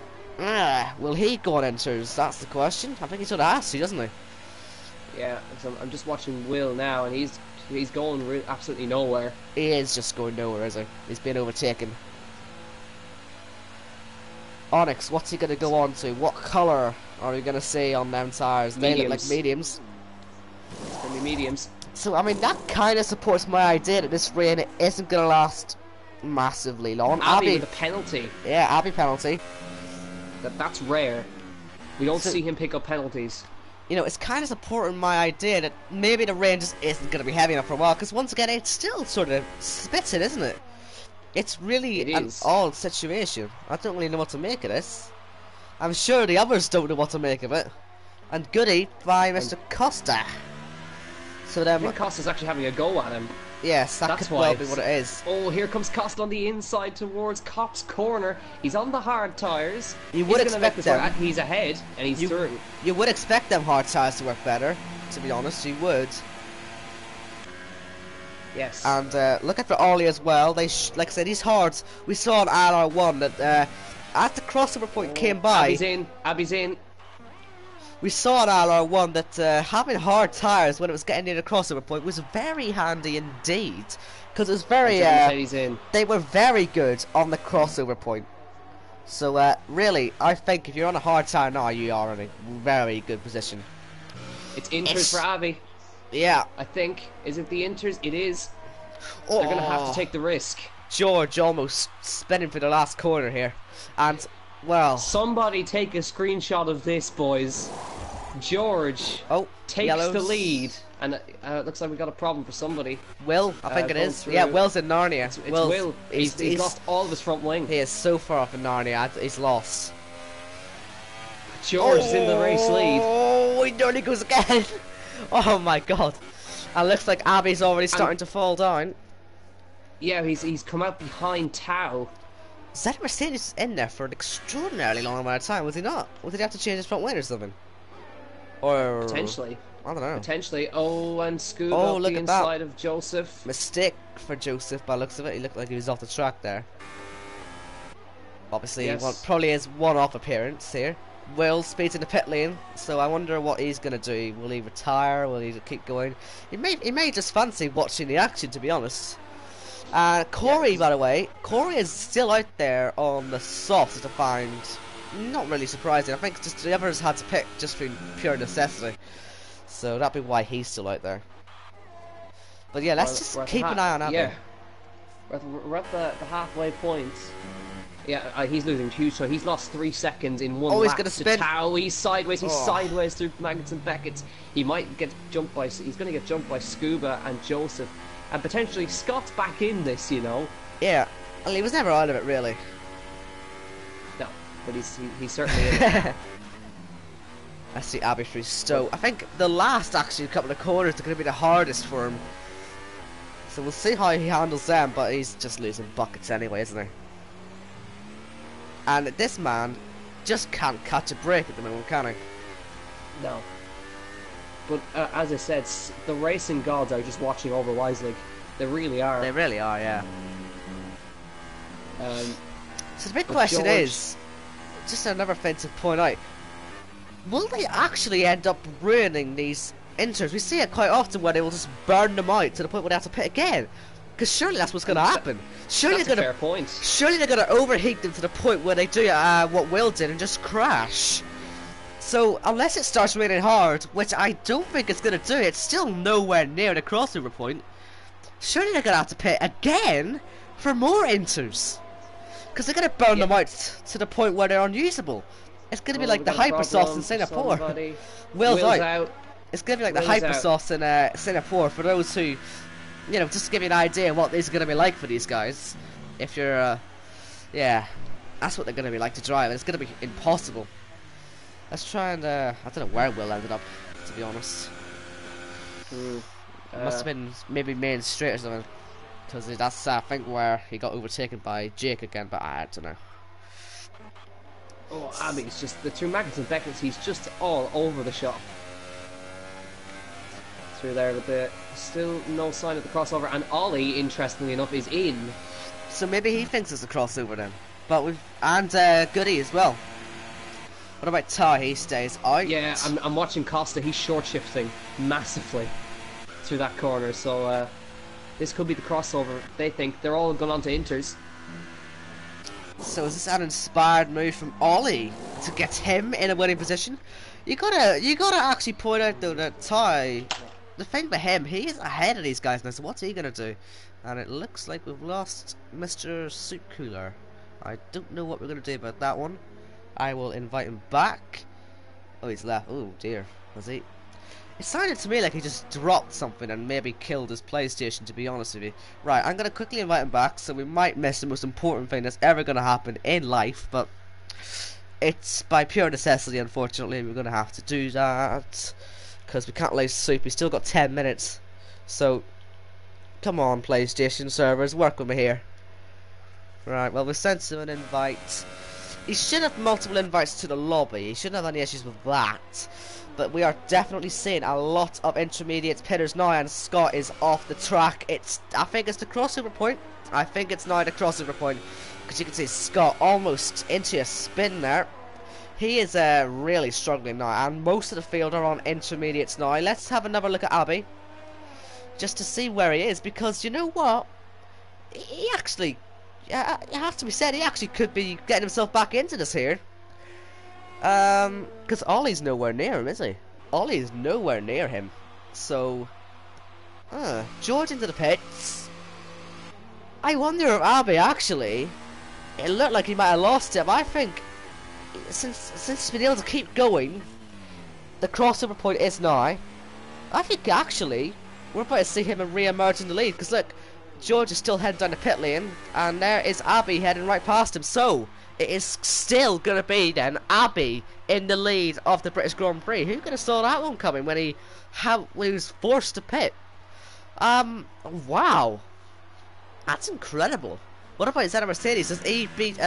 Speaker 1: Will he go on enters? That's the question. I think he sort of has to, doesn't he?
Speaker 2: Yeah, so I'm just watching Will now, and he's going absolutely nowhere.
Speaker 1: He is just going nowhere, is he? He's been overtaken. Onyx, what's he going to go on to? What colour are we going to see on them tyres? They look like mediums.
Speaker 2: It's going to be mediums.
Speaker 1: So, I mean, that kind of supports my idea that this rain isn't going to last massively long.
Speaker 2: Abby with a penalty.
Speaker 1: Yeah, Abby penalty.
Speaker 2: That's rare. We don't see him pick up penalties.
Speaker 1: You know, it's kind of supporting my idea that maybe the rain just isn't going to be heavy enough for a while, because once again, it's still sort of spitting, isn't it? It's really an odd situation. I don't really know what to make of this. I'm sure the others don't know what to make of it. And goody by Mr. Costa. So then,
Speaker 2: I think Costa's actually having a go at him.
Speaker 1: Yes, that could well be what it is.
Speaker 2: Oh, here comes Costa on the inside towards Cop's corner. He's on the hard tyres.
Speaker 1: You would expect them.
Speaker 2: He's ahead, and he's through.
Speaker 1: You would expect them hard tyres to work better, to be honest. You would.
Speaker 2: Yes.
Speaker 1: And look at for Ollie as well. They, like I said, he's hard. We saw on ILR1 that as the crossover point came by.
Speaker 2: Abby's in. Abby's in.
Speaker 1: We saw on ILR1 that having hard tyres when it was getting near the crossover point was very handy indeed, because it was very. They were very good on the crossover point. So really, I think if you're on a hard tyre now, you are in a very good position.
Speaker 2: It's inters for Abby.
Speaker 1: Yeah.
Speaker 2: I think. Is it the inters? It is. Oh. They're going to have to take the risk.
Speaker 1: George almost spinning for the last corner here. And, well...
Speaker 2: Somebody take a screenshot of this, boys. George takes the lead. And it looks like we got a problem for somebody.
Speaker 1: Will, I think it is. Yeah, Will's in Narnia.
Speaker 2: It's Will. He's lost all of his front wing.
Speaker 1: He is so far off in Narnia. He's lost.
Speaker 2: George is in the race lead.
Speaker 1: Oh, he nearly goes again. Oh my god. And looks like Abby's already starting to fall down.
Speaker 2: Yeah, he's come out behind Tao.
Speaker 1: Zed Mercedes in there for an extraordinarily long amount of time, was he not? Or did he have to change his front wing or something? Or...
Speaker 2: Potentially.
Speaker 1: I don't know.
Speaker 2: Potentially. Oh, and Scuba off the inside of Joseph.
Speaker 1: Mistake for Joseph by the looks of it. He looked like he was off the track there. Obviously, probably his one-off appearance here. Will speeds in the pit lane, so I wonder what he's gonna do. Will he retire? Will he keep going? He may just fancy watching the action, to be honest. Corey, by the way, Corey is still out there on the softs to find. Not really surprising. I think just the others had to pick just through pure necessity, so that'd be why he's still out there. But yeah, let's just keep an eye on Abby.
Speaker 2: Yeah, we're at the halfway point. Yeah, he's losing huge, so he's lost 3 seconds in one lap.
Speaker 1: He's gonna spin.
Speaker 2: Tao, he's sideways through Magnus and Beckett. He might get jumped by, he's gonna get jumped by Scuba and Joseph. And potentially Scott's back in this, you know.
Speaker 1: Yeah, well, he was never out of it, really.
Speaker 2: No, but he's certainly in it.
Speaker 1: I see Abby through Stowe. I think the last, actually, couple of corners are going to be the hardest for him. So we'll see how he handles them, but he's just losing buckets anyway, isn't he? And this man just can't catch a break at the moment, can he?
Speaker 2: No. But as I said, the racing gods are just watching over wisely. They really are.
Speaker 1: They really are, yeah. So the big question is, just another thing to point out, will they actually end up ruining these inters? We see it quite often where they will just burn them out to the point where they have to pit again. Because surely that's what's going to happen. Surely
Speaker 2: that's a fair point.
Speaker 1: Surely they're going to overheat them to the point where they do what Will did and just crash. So unless it starts raining hard, which I don't think it's going to do, it's still nowhere near the crossover point. Surely they're going to have to pit again for more inters. Because they're going to burn them out to the point where they're unusable. It's going to be like the hypersauce in Singapore. Will's out. It's going to be like the hypersauce in Singapore for those who, you know, just to give you an idea of what this is going to be like for these guys. If you're, yeah, that's what they're going to be like to drive. And it's going to be impossible. Let's try and, I don't know where Will ended up, to be honest. Must have been maybe main straight or something. Because that's, I think, where he got overtaken by Jake again, but I don't know.
Speaker 2: Oh, I mean, it's just the two Magnus and Beckett, he's just all over the shop. Through there with the still no sign of the crossover, and Ollie, interestingly enough, is in.
Speaker 1: So maybe he thinks it's a crossover then. But and Goody as well. What about Tar? He stays out.
Speaker 2: Yeah, I'm watching Costa. He's short shifting massively through that corner. So this could be the crossover. They think they're all going on to inters.
Speaker 1: So is this an inspired move from Ollie to get him in a winning position? You gotta actually point out though that Ty, the thing with him, he is ahead of these guys now. So what's he gonna do? And it looks like we've lost Mr. Soup Cooler. I don't know what we're gonna do about that one. I will invite him back. Oh, he's left. Oh dear, was he? It sounded to me like he just dropped something and maybe killed his PlayStation, to be honest with you. Right, I'm going to quickly invite him back, so we might miss the most important thing that's ever going to happen in life, but it's by pure necessity, unfortunately, we're going to have to do that, because we can't lose Soup. He's still got 10 minutes, so come on, PlayStation servers, work with me here. Right, well, we sent him an invite. He should have multiple invites to the lobby, he shouldn't have any issues with that. But we are definitely seeing a lot of intermediate pitters now, and Scott is off the track. I think it's the crossover point. I think it's now the crossover point, because you can see Scott almost into a spin there. He is really struggling now, and most of the field are on intermediates now. Let's have another look at Abby, just to see where he is, because you know what? He actually, it has to be said, he actually could be getting himself back into this here. Because Ollie's nowhere near him, is he? Ollie's nowhere near him. So, George into the pits. I wonder if Abby actually, it looked like he might have lost him. I think, since he's been able to keep going, the crossover point is now. I think actually, we're about to see him re-emerge in the lead. Because look, George is still heading down the pit lane, and there is Abby heading right past him. So, it is still going to be then Abby in the lead of the British Grand Prix. Who could have saw that one coming when he was forced to pit? Wow. That's incredible. What about Zeta Mercedes? Does he beat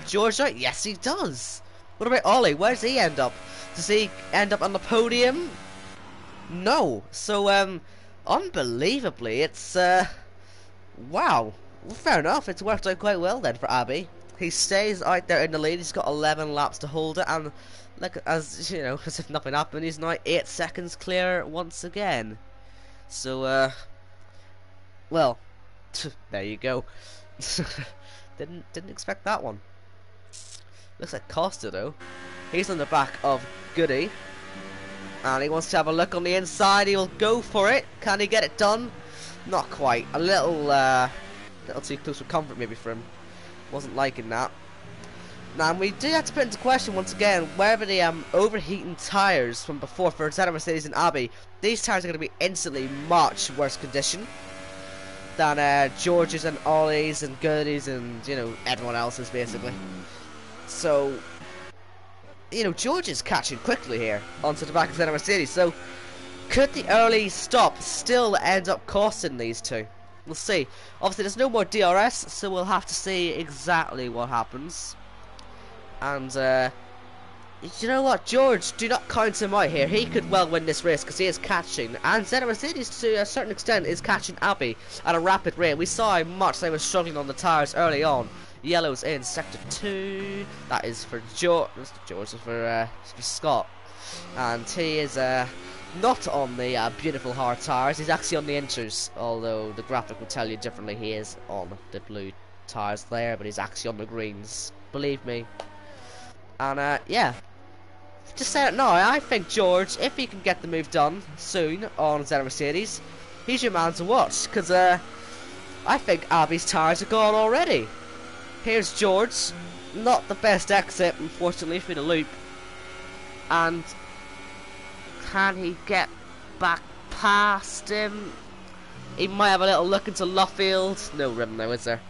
Speaker 1: George out? Yes, he does. What about Ollie? Where does he end up? Does he end up on the podium? No. So, unbelievably, it's, wow. Well, fair enough. It's worked out quite well then for Abby. He stays out there in the lead. He's got 11 laps to hold it, and like, as you know, as if nothing happened, he's now 8 seconds clear once again. So, well, there you go. didn't expect that one. Looks like Costa though. He's on the back of Goody, and he wants to have a look on the inside. He'll go for it. Can he get it done? Not quite. A little too close for comfort maybe for him. Wasn't liking that. Now we do have to put into question once again whether the overheating tyres from before for Zeta Mercedes and Abby, these tyres are going to be instantly much worse condition than George's and Ollie's and Goody's and, you know, everyone else's basically. So, you know, George is catching quickly here onto the back of Zeta Mercedes. So could the early stop still end up costing these two? We'll see. Obviously, there's no more DRS, so we'll have to see exactly what happens. And, you know what? George, do not count him out here. He could well win this race because he is catching. And Zeta Mercedes, to a certain extent, is catching Abby at a rapid rate. We saw how much they were struggling on the tyres early on. Yellow's in Sector 2. That is for George. George is for Scott. And he is, not on the beautiful hard tyres. He's actually on the inters, although the graphic will tell you differently. He is on the blue tyres there, but he's actually on the greens, believe me. And yeah, just say it now, I think George, if he can get the move done soon on Zeta Mercedes, he's your man to watch, because I think Abby's tyres are gone already. Here's George, not the best exit unfortunately through the loop, and can he get back past him? He might have a little look into Luffield. No rim though, is there?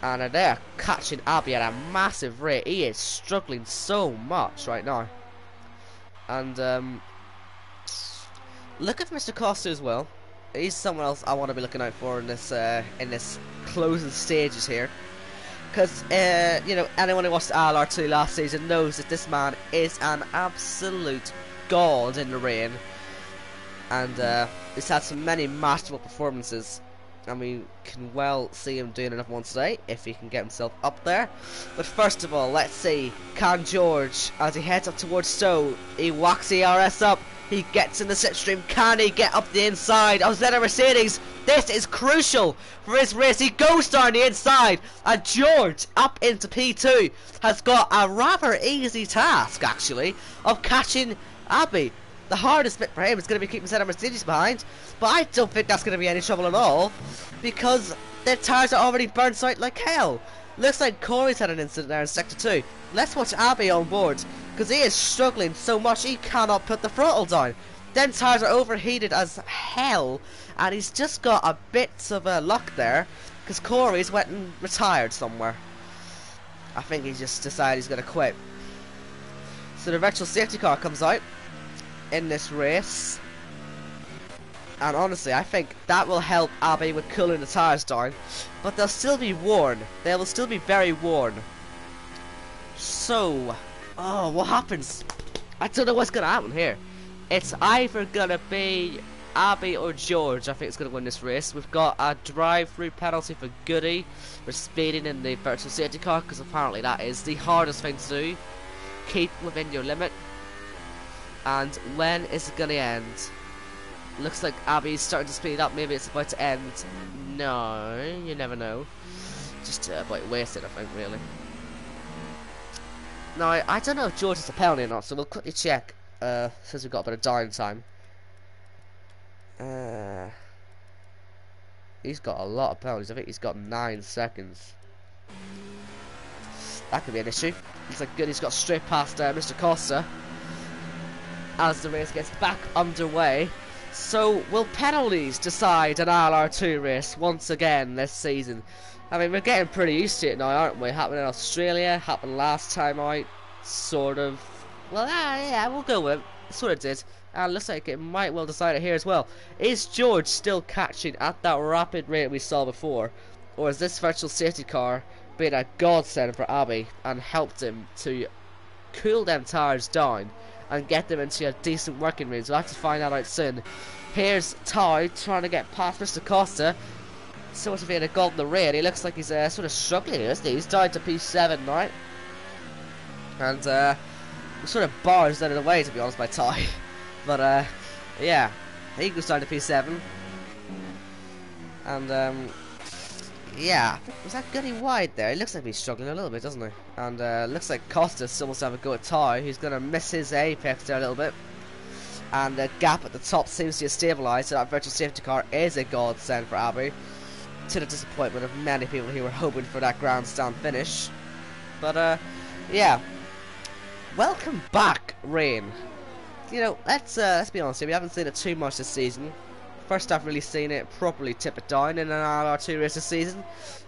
Speaker 1: And they're catching Abby at a massive rate. He is struggling so much right now. And look at Mr. Costa as well. He's someone else I want to be looking out for in this closing stages here. Because, you know, anyone who watched ILR2 last season knows that this man is an absolute god in the rain, and he's had so many masterful performances, and we can well see him doing another one today if he can get himself up there. But first of all, let's see, can George, as he heads up towards Stowe, he whacks the ERS up, He gets in the slipstream. Can he get up the inside of Zeta Mercedes? This is crucial for his race. He goes down the inside, and George up into P2 has got a rather easy task actually of catching Abbey. The hardest bit for him is going to be keeping Zeta Mercedes behind, but I don't think that's going to be any trouble at all because their tyres are already burnt out like hell. Looks like Corey's had an incident there in Sector 2. Let's watch Abbey on board, because he is struggling so much he cannot put the throttle down. Them tyres are overheated as hell, and he's just got a bit of a luck there, because Corey's went and retired somewhere. I think he just decided he's going to quit. So the virtual safety car comes out in this race. And honestly, I think that will help Abbey with cooling the tyres down. But they'll still be worn. They will still be very worn. So, oh, what happens? I don't know what's going to happen here. It's either going to be Abbey or George, I think, is going to win this race. We've got a drive-through penalty for Goody for speeding in the virtual safety car, because apparently that is the hardest thing to do. Keep within your limit. And when is it going to end? Looks like Abbey's starting to speed up. Maybe it's about to end. No, you never know. Just about wasted, I think, really. Now, I don't know if George has a penalty or not, so we'll quickly check since we've got a bit of downtime. He's got a lot of penalties. I think he's got 9 seconds. That could be an issue. Looks like Goody's got straight past Mr. Costa as the race gets back underway. So, will penalties decide an ILR2 race once again this season? I mean, we're getting pretty used to it now, aren't we? Happened in Australia, happened last time out, sort of. Well, yeah, we'll go with it. Sort of did. And looks like it might well decide it here as well. Is George still catching at that rapid rate we saw before? Or is this virtual safety car being a godsend for Abbey and helped him to cool them tyres down and get them into a decent working range? We'll have to find that out soon. Here's Ty trying to get past Mr. Costa. So much of being a gold in the rain. He looks like he's sort of struggling here, isn't he? He's down to P7 now. And sort of bars out of the way, to be honest, by Ty. But yeah, he goes down to P7. And yeah, was that Goody wide there? He looks like he's struggling a little bit, doesn't he? And looks like Costa still wants to have a go at Ty. He's going to miss his apex there a little bit. And the gap at the top seems to have stabilised, so that virtual safety car is a godsend for Abbey, to the disappointment of many people who were hoping for that grandstand finish. But yeah, welcome back, Rain. You know, let's be honest here, we haven't seen it too much this season. First I've really seen it properly tip it down in an ILR2 race this season.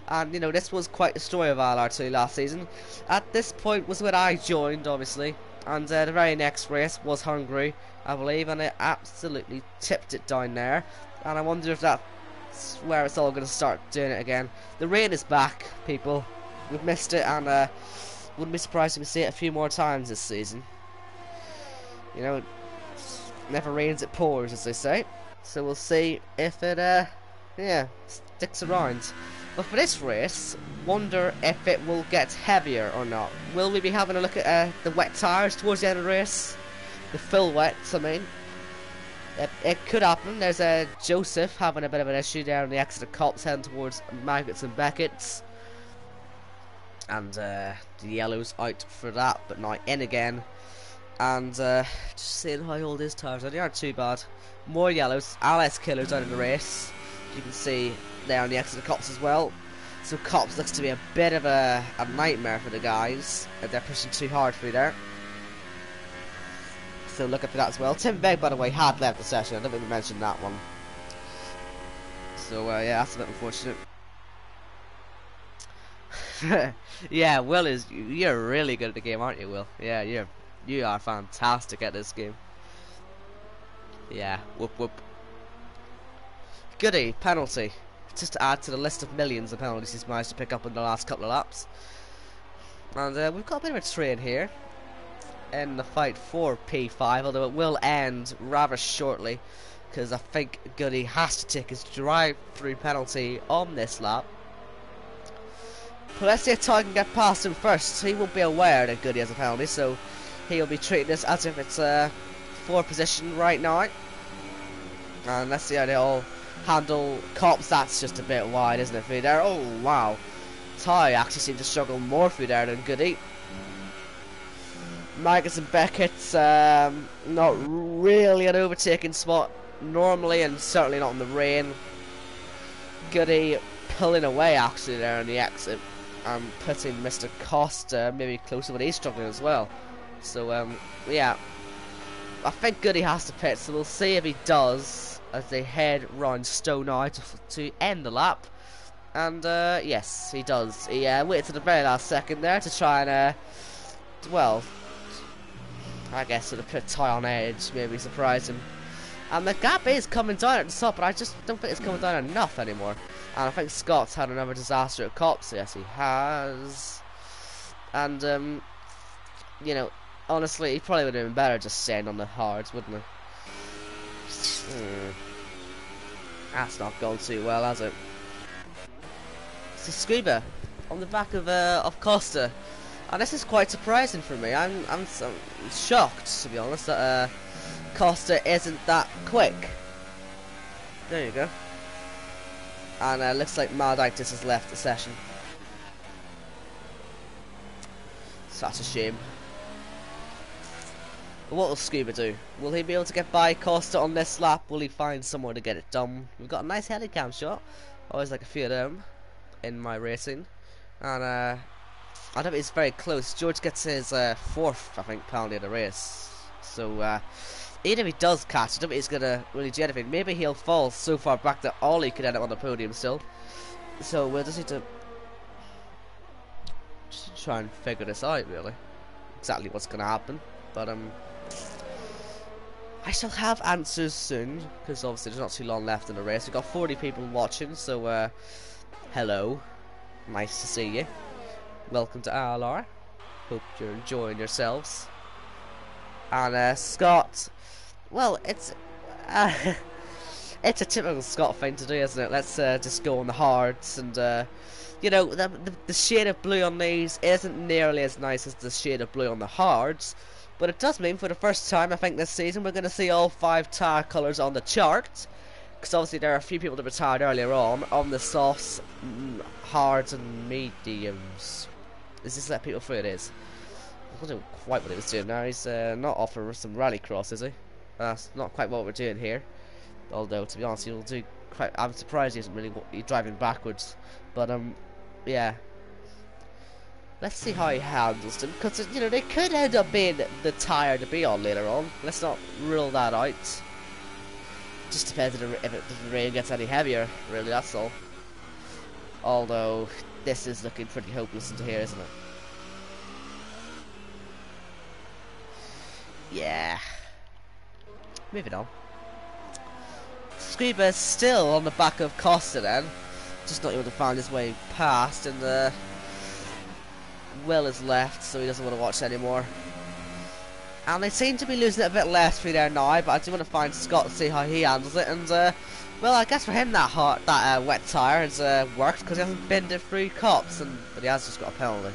Speaker 1: And you know, this was quite the story of ILR2 last season. At this point was when I joined, obviously, and the very next race was Hungary, I believe, and it absolutely tipped it down there. And I wonder if that's where it's all going to start doing it again. The rain is back, people. We've missed it, and wouldn't be surprised if we see it a few more times this season. You know, it never rains, it pours, as they say. So we'll see if it, yeah, sticks around. But for this race, wonder if it will get heavier or not. Will we be having a look at the wet tyres towards the end of the race? The full wets, I mean. It could happen. There's Joseph having a bit of an issue there on the exit of Cops heading towards Maggots and Beckett's. And the yellow's out for that, but now in again. And just seeing how old his tyres are, they aren't too bad. More yellows. LS Killer's out of the race. You can see there on the exit of Cops as well. So Cops looks to be a bit of a nightmare for the guys. They're pushing too hard through there. So look up for that as well. Tim Begg, by the way, had left the session. I don't think we mentioned that one. So yeah, that's a bit unfortunate. Yeah, Will is. You're really good at the game, aren't you, Will? Yeah, you are fantastic at this game. Yeah, whoop whoop. Goody, penalty. Just to add to the list of millions of penalties he's managed to pick up in the last couple of laps. And we've got a bit of a train here in the fight for P5, although it will end rather shortly, because I think Goody has to take his drive-through penalty on this lap. But let's see if Ty can get past him first. He won't be aware that Goody has a penalty, so he'll be treating this as if it's P4 position right now. And let's see how they all handle cops. That's just a bit wide, isn't it, through there? Oh, wow. Ty actually seemed to struggle more through there than Goody. Marcus and Beckett's not really an overtaking spot normally, and certainly not in the rain. Goody pulling away actually there on the exit and putting Mr. Costa maybe closer, but he's struggling as well. So yeah, I think Goody has to pit, so we'll see if he does as they head round Stowe now to end the lap. And yes, he does. He waited to the very last second there to try and well, I guess sort of put Ty on edge, maybe surprise him. And the gap is coming down at the top, but I just don't think it's coming down enough anymore. And I think Scott's had another disaster at Cops. Yes, he has. And you know, honestly, he probably would have been better just staying on the hards, wouldn't he? That's not going too well, has it? So Scuba on the back of Costa. And this is quite surprising for me. I'm shocked, to be honest, that Costa isn't that quick. There you go. And looks like Malditis has left the session. So that's a shame. But what will Scuba do? Will he be able to get by Costa on this lap? Will he find somewhere to get it done? We've got a nice helicam shot. Always like a few of them in my racing. And I don't think it's very close. George gets his fourth, I think, penalty of the race. So even if he does catch, I don't think he's gonna really do anything. Maybe he'll fall so far back that Ollie could end up on the podium still. So we'll just need to try and figure this out, really, exactly what's gonna happen. But I shall have answers soon, because obviously there's not too long left in the race. We've got 40 people watching, so hello, nice to see you. Welcome to ILR. Hope you're enjoying yourselves. And Scott, well, it's it's a typical Scott thing to do, isn't it? Let's just go on the hards, and you know, the shade of blue on these isn't nearly as nice as the shade of blue on the hards, but it does mean for the first time, I think, this season, we're going to see all 5 tire colours on the chart, because obviously there are a few people that retired earlier on the softs, hards and mediums. Is this let people through? It is. I don't know quite what he was doing now. He's not off for some rallycross, is he? That's not quite what we're doing here. Although, to be honest, he'll do quite. I'm surprised he isn't really driving backwards. But yeah. Let's see how he handles them, because you know they could end up being the tyre to be on later on. Let's not rule that out. Just depends if the rain gets any heavier. Really, that's all. Although this is looking pretty hopeless into here, isn't it? Yeah. Moving on. Scuba's still on the back of Costa then. Just not able to find his way past, and Will is left, so he doesn't want to watch anymore. And they seem to be losing it a bit less through there now, but I do want to find Scott and see how he handles it. And well, I guess for him that wet tyre has worked, because he hasn't binned it through cops, but he has just got a penalty.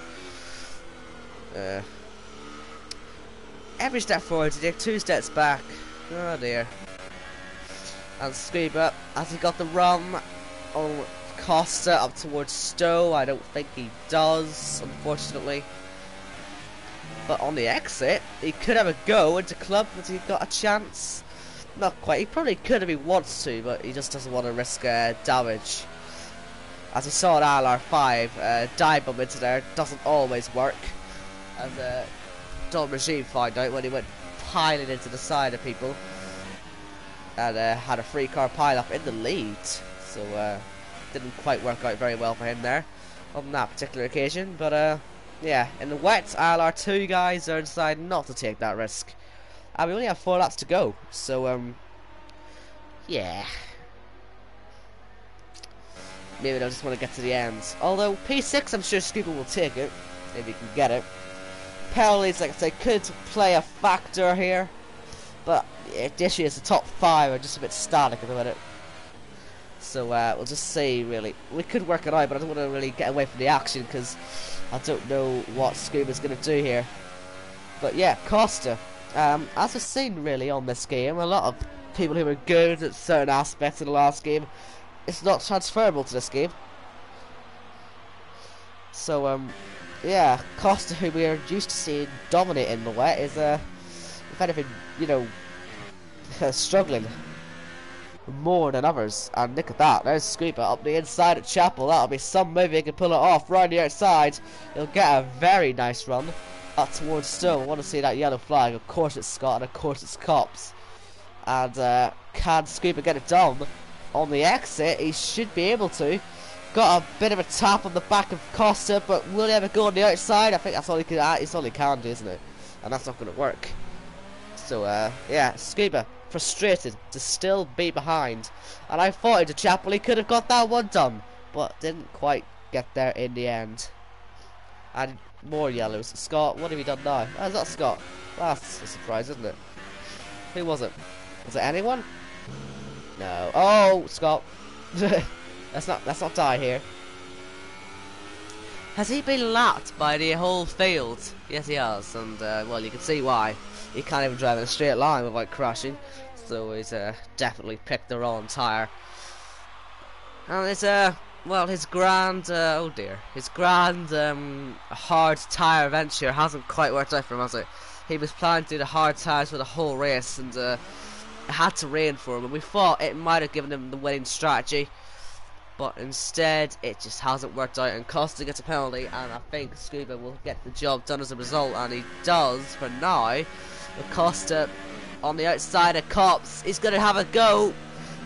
Speaker 1: Every step forward, he did 2 steps back. Oh dear. And Scuba, has he got the run on Costa up towards Stowe? I don't think he does, unfortunately. But on the exit, he could have a go into club, but he got a chance. Not quite. He probably could if he wants to, but he just doesn't want to risk damage. As we saw at ILR5, dive bomb into there doesn't always work. As Don Regime found out when he went piling into the side of people. And had a 3-car pile-up in the lead. So didn't quite work out very well for him there on that particular occasion. But yeah, in the wet, ILR2 guys are deciding not to take that risk. And we only have 4 laps to go, so yeah. Maybe they'll just want to get to the end. Although P6, I'm sure Scuba will take it if he can get it. Penalties, like I say, could play a factor here, but the issue is the top 5 are just a bit static at the minute. So we'll just see, really. We could work it out, but I don't want to really get away from the action, because I don't know what Scuba's going to do here. But yeah, Costa As we've seen really on this game, a lot of people who were good at certain aspects of the last game, it's not transferable to this game. So, yeah, Costa, who we are used to seeing dominate in the wet, is, if anything, you know, struggling more than others. And look at that, there's Scuba up the inside at Chapel. That'll be some move, he can pull it off right on the outside. He'll get a very nice run up towards Stowe. I want to see that yellow flag. Of course it's Scott, and of course it's Cops. And can Scuba get it done on the exit? He should be able to. Got a bit of a tap on the back of Costa, but will he ever go on the outside? I think that's all he can. It's all he can do, isn't it? And that's not going to work. So yeah, Scuba frustrated to still be behind, and I thought into Chapel he could have got that one done, but didn't quite get there in the end. And more yellows. Scott, what have you done now? Oh, is that Scott? That's a surprise, isn't it? Who was it? Was it anyone? No. Oh, Scott. Let's not die here. Has he been lapped by the whole field? Yes, he has, and well, you can see why. He can't even drive in a straight line without crashing. So he's definitely picked the wrong tyre. And it's well, his grand oh dear, his grand hard tyre venture hasn't quite worked out for him, has it? He was planning to do the hard tyres for the whole race, and it had to rain for him. And we thought it might have given him the winning strategy, but instead it just hasn't worked out, and Costa gets a penalty, and I think Scuba will get the job done as a result, and he does for now. With Costa on the outside of Cops, he's going to have a go.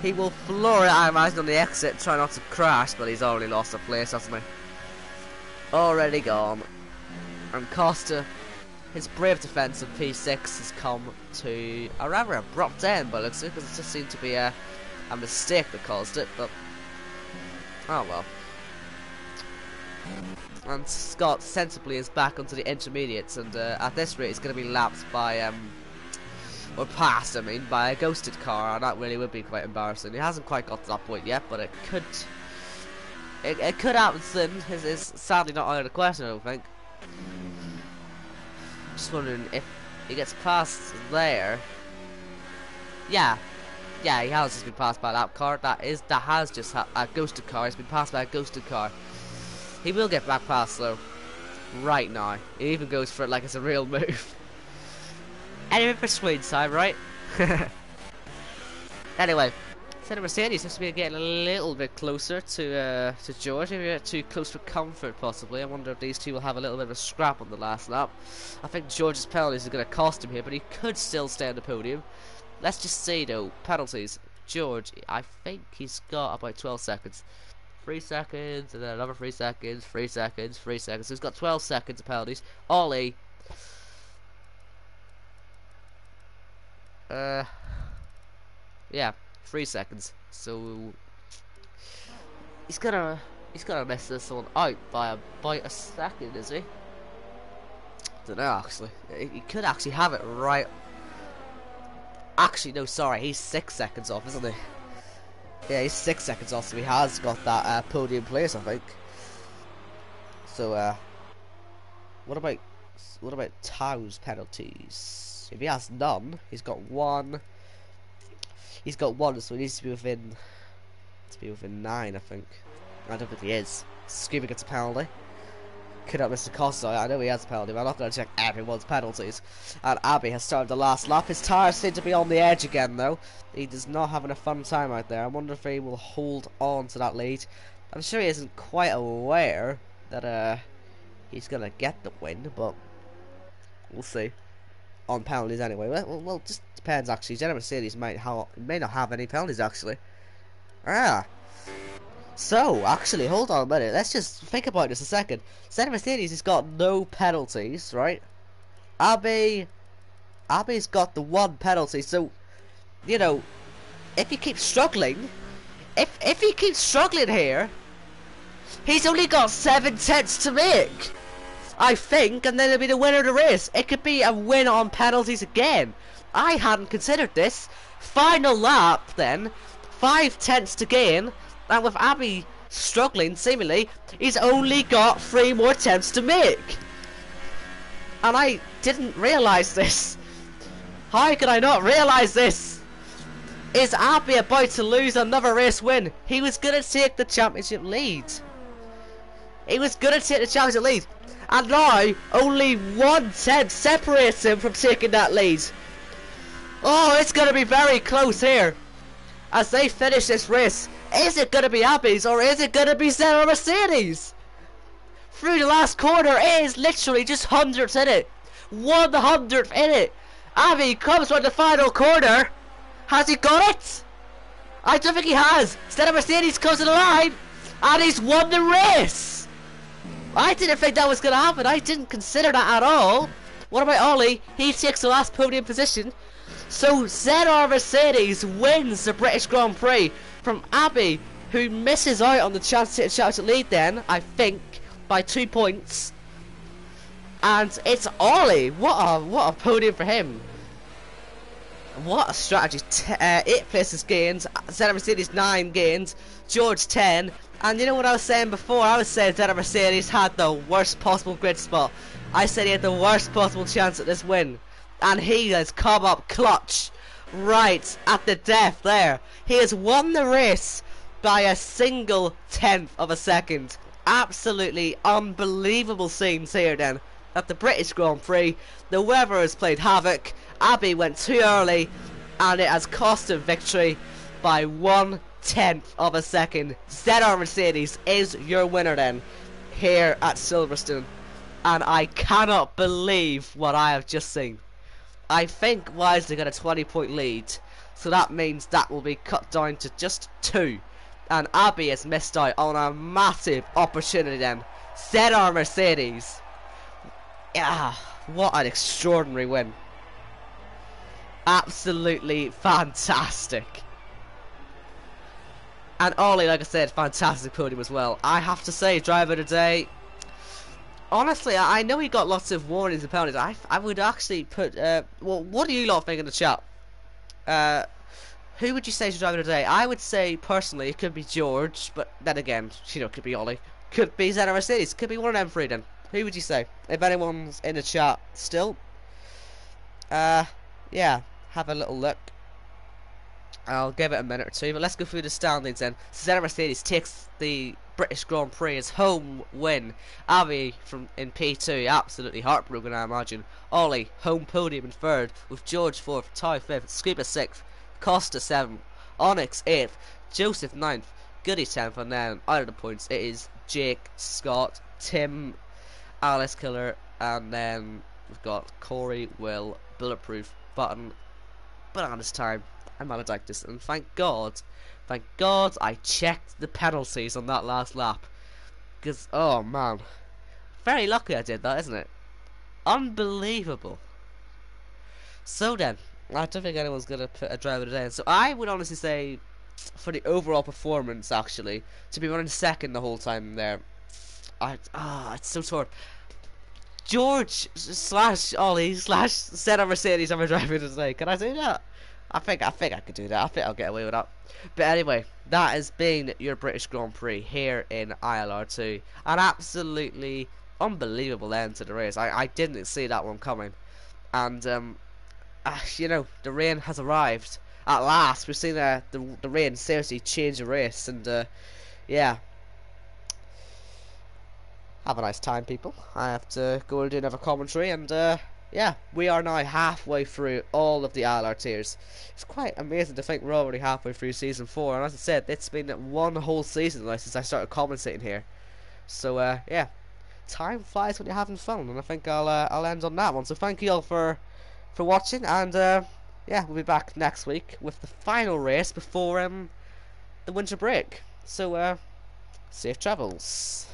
Speaker 1: He will floor it, I imagine, on the exit, try not to crash, but he's already lost a place, hasn't he? Already gone. And Costa, his brave defence of P6 has come to a rather abrupt end, but it looks like, because it just seemed to be a mistake that caused it, but oh well. And Scott sensibly is back onto the intermediates, and at this rate he's going to be lapped by or passed, I mean, by a ghosted car, and that really would be quite embarrassing. He hasn't quite got to that point yet, but it could happen soon. It's sadly not out of the question, I don't think. Just wondering if he gets past there. Yeah, he has just been passed by a lap car. That has just a ghosted car. He's been passed by a ghosted car. He will get back past though, right now. He even goes for it like it's a real move. Anyway, for Swede side, right? Anyway, Senna Mercedes seems to be getting a little bit closer to George. Maybe too close for comfort, possibly. I wonder if these two will have a little bit of a scrap on the last lap. I think George's penalties are going to cost him here, but he could still stay on the podium. Let's just see though, penalties. George, I think he's got about 12 seconds. 3 seconds, and then another 3 seconds, 3 seconds, 3 seconds. So he's got 12 seconds of penalties. Ollie. Yeah, 3 seconds. So he's gonna miss this one out by about a second, is he? Don't know actually. He could actually have it right. Actually, no, sorry, he's 6 seconds off, isn't he? Yeah, he's 6 seconds off, so he has got that podium place, I think. So, what about Tao's penalties? If he has none, he's got one. He's got one, so he needs to be within 9, I think. I don't think he is. Scuba gets a penalty. Could have Mr. Costa. I know he has a penalty, but I'm not going to check everyone's penalties. And Abbey has started the last lap. His tyres seem to be on the edge again, though. He does not having a fun time out there. I wonder if he will hold on to that lead. I'm sure he isn't quite aware that he's going to get the win, but we'll see. On penalties anyway. Well, just depends actually. Senna Mercedes may not have any penalties actually. So, actually, hold on a minute. Let's just think about this a second. Senna Mercedes has got no penalties, right? Abbey's got the one penalty. So, you know, if he keeps struggling, if he keeps struggling here, he's only got 7 tenths to make, I think, and then he'll be the winner of the race. It could be a win on penalties again. I hadn't considered this. Final lap, then. 5 tenths to gain. And with Abbey struggling, seemingly, he's only got 3 more attempts to make. And I didn't realise this. How could I not realise this? Is Abbey about to lose another race win? He was going to take the championship lead. He was going to take the championship lead. And now, only 1/10 separates him from taking that lead. Oh, it's going to be very close here. As they finish this race, is it going to be Abbey's or is it going to be Sarah Mercedes? Through the last corner, it is literally just hundredths in it. 100th in it. Abbey comes from the final corner. Has he got it? I don't think he has. Instead of Mercedes comes to the line and he's won the race. I didn't think that was going to happen. I didn't consider that at all. What about Ollie? He takes the last podium position. So ZR Mercedes wins the British Grand Prix from Abbey, who misses out on the chance to take a championship lead then, I think, by 2 points. And it's Ollie. What a podium for him. What a strategy. 8 places gained, ZR Mercedes 9 gained, George 10. And you know what I was saying before? I was saying ZR Mercedes had the worst possible grid spot. I said he had the worst possible chance at this win. And he has come up clutch right at the death there. He has won the race by a single 1/10 of a second. Absolutely unbelievable scenes here then at the British Grand Prix. The weather has played havoc. Abbey went too early and it has cost him victory by 1/10 of a second. ZR Mercedes is your winner then here at Silverstone. And I cannot believe what I have just seen. I think Wisely got a 20-point lead, so that means that will be cut down to just 2. And Abbey has missed out on a massive opportunity then. ZR Mercedes. Yeah, what an extraordinary win. Absolutely fantastic. And Ollie, like I said, fantastic podium as well. I have to say, driver today. Honestly, I know he got lots of warnings and penalties. I would actually put. Well, what do you lot think in the chat? Who would you say is driver today? I would say personally it could be George, but then again, you know, it could be Ollie, could be ZR Mercedes, could be one of them three. Then who would you say? If anyone's in the chat still, yeah, have a little look. I'll give it a minute or two, but let's go through the standings then. ZR Mercedes takes the British Grand Prix as home win. Abbey in P2, absolutely heartbroken I imagine. Ollie, home podium in 3rd, with George 4th, Ty 5th, Scuba 6th, Costa 7th, Onyx 8th, Joseph 9th, Goody 10th, and then out of the points it is Jake, Scott, Tim, Alice Killer, and then we've got Corey, Will, Bulletproof, Button, Bananas Time, and Maledictus, and thank God I checked the penalties on that last lap, because oh man, very lucky I did that, isn't it? Unbelievable. So then, I don't think anyone's gonna put a driver today, so I would honestly say for the overall performance, actually, to be running 2nd the whole time there, it's so sore. George / Ollie / ZR Mercedes are my driver today. Can I say that? I think I could do that. I think I'll get away with that. But anyway, that has been your British Grand Prix here in ILR2. An absolutely unbelievable end to the race. I didn't see that one coming. And you know, the rain has arrived at last. We've seen the rain seriously change the race, and yeah. Have a nice time, people. I have to go and do another commentary, and yeah, we are now halfway through all of the ILR tiers. It's quite amazing to think we're already halfway through season 4, and as I said, it's been one whole season now since I started commentating here. So yeah, time flies when you're having fun, and I think I'll end on that one. So thank you all for watching, and yeah, we'll be back next week with the final race before the winter break. So safe travels.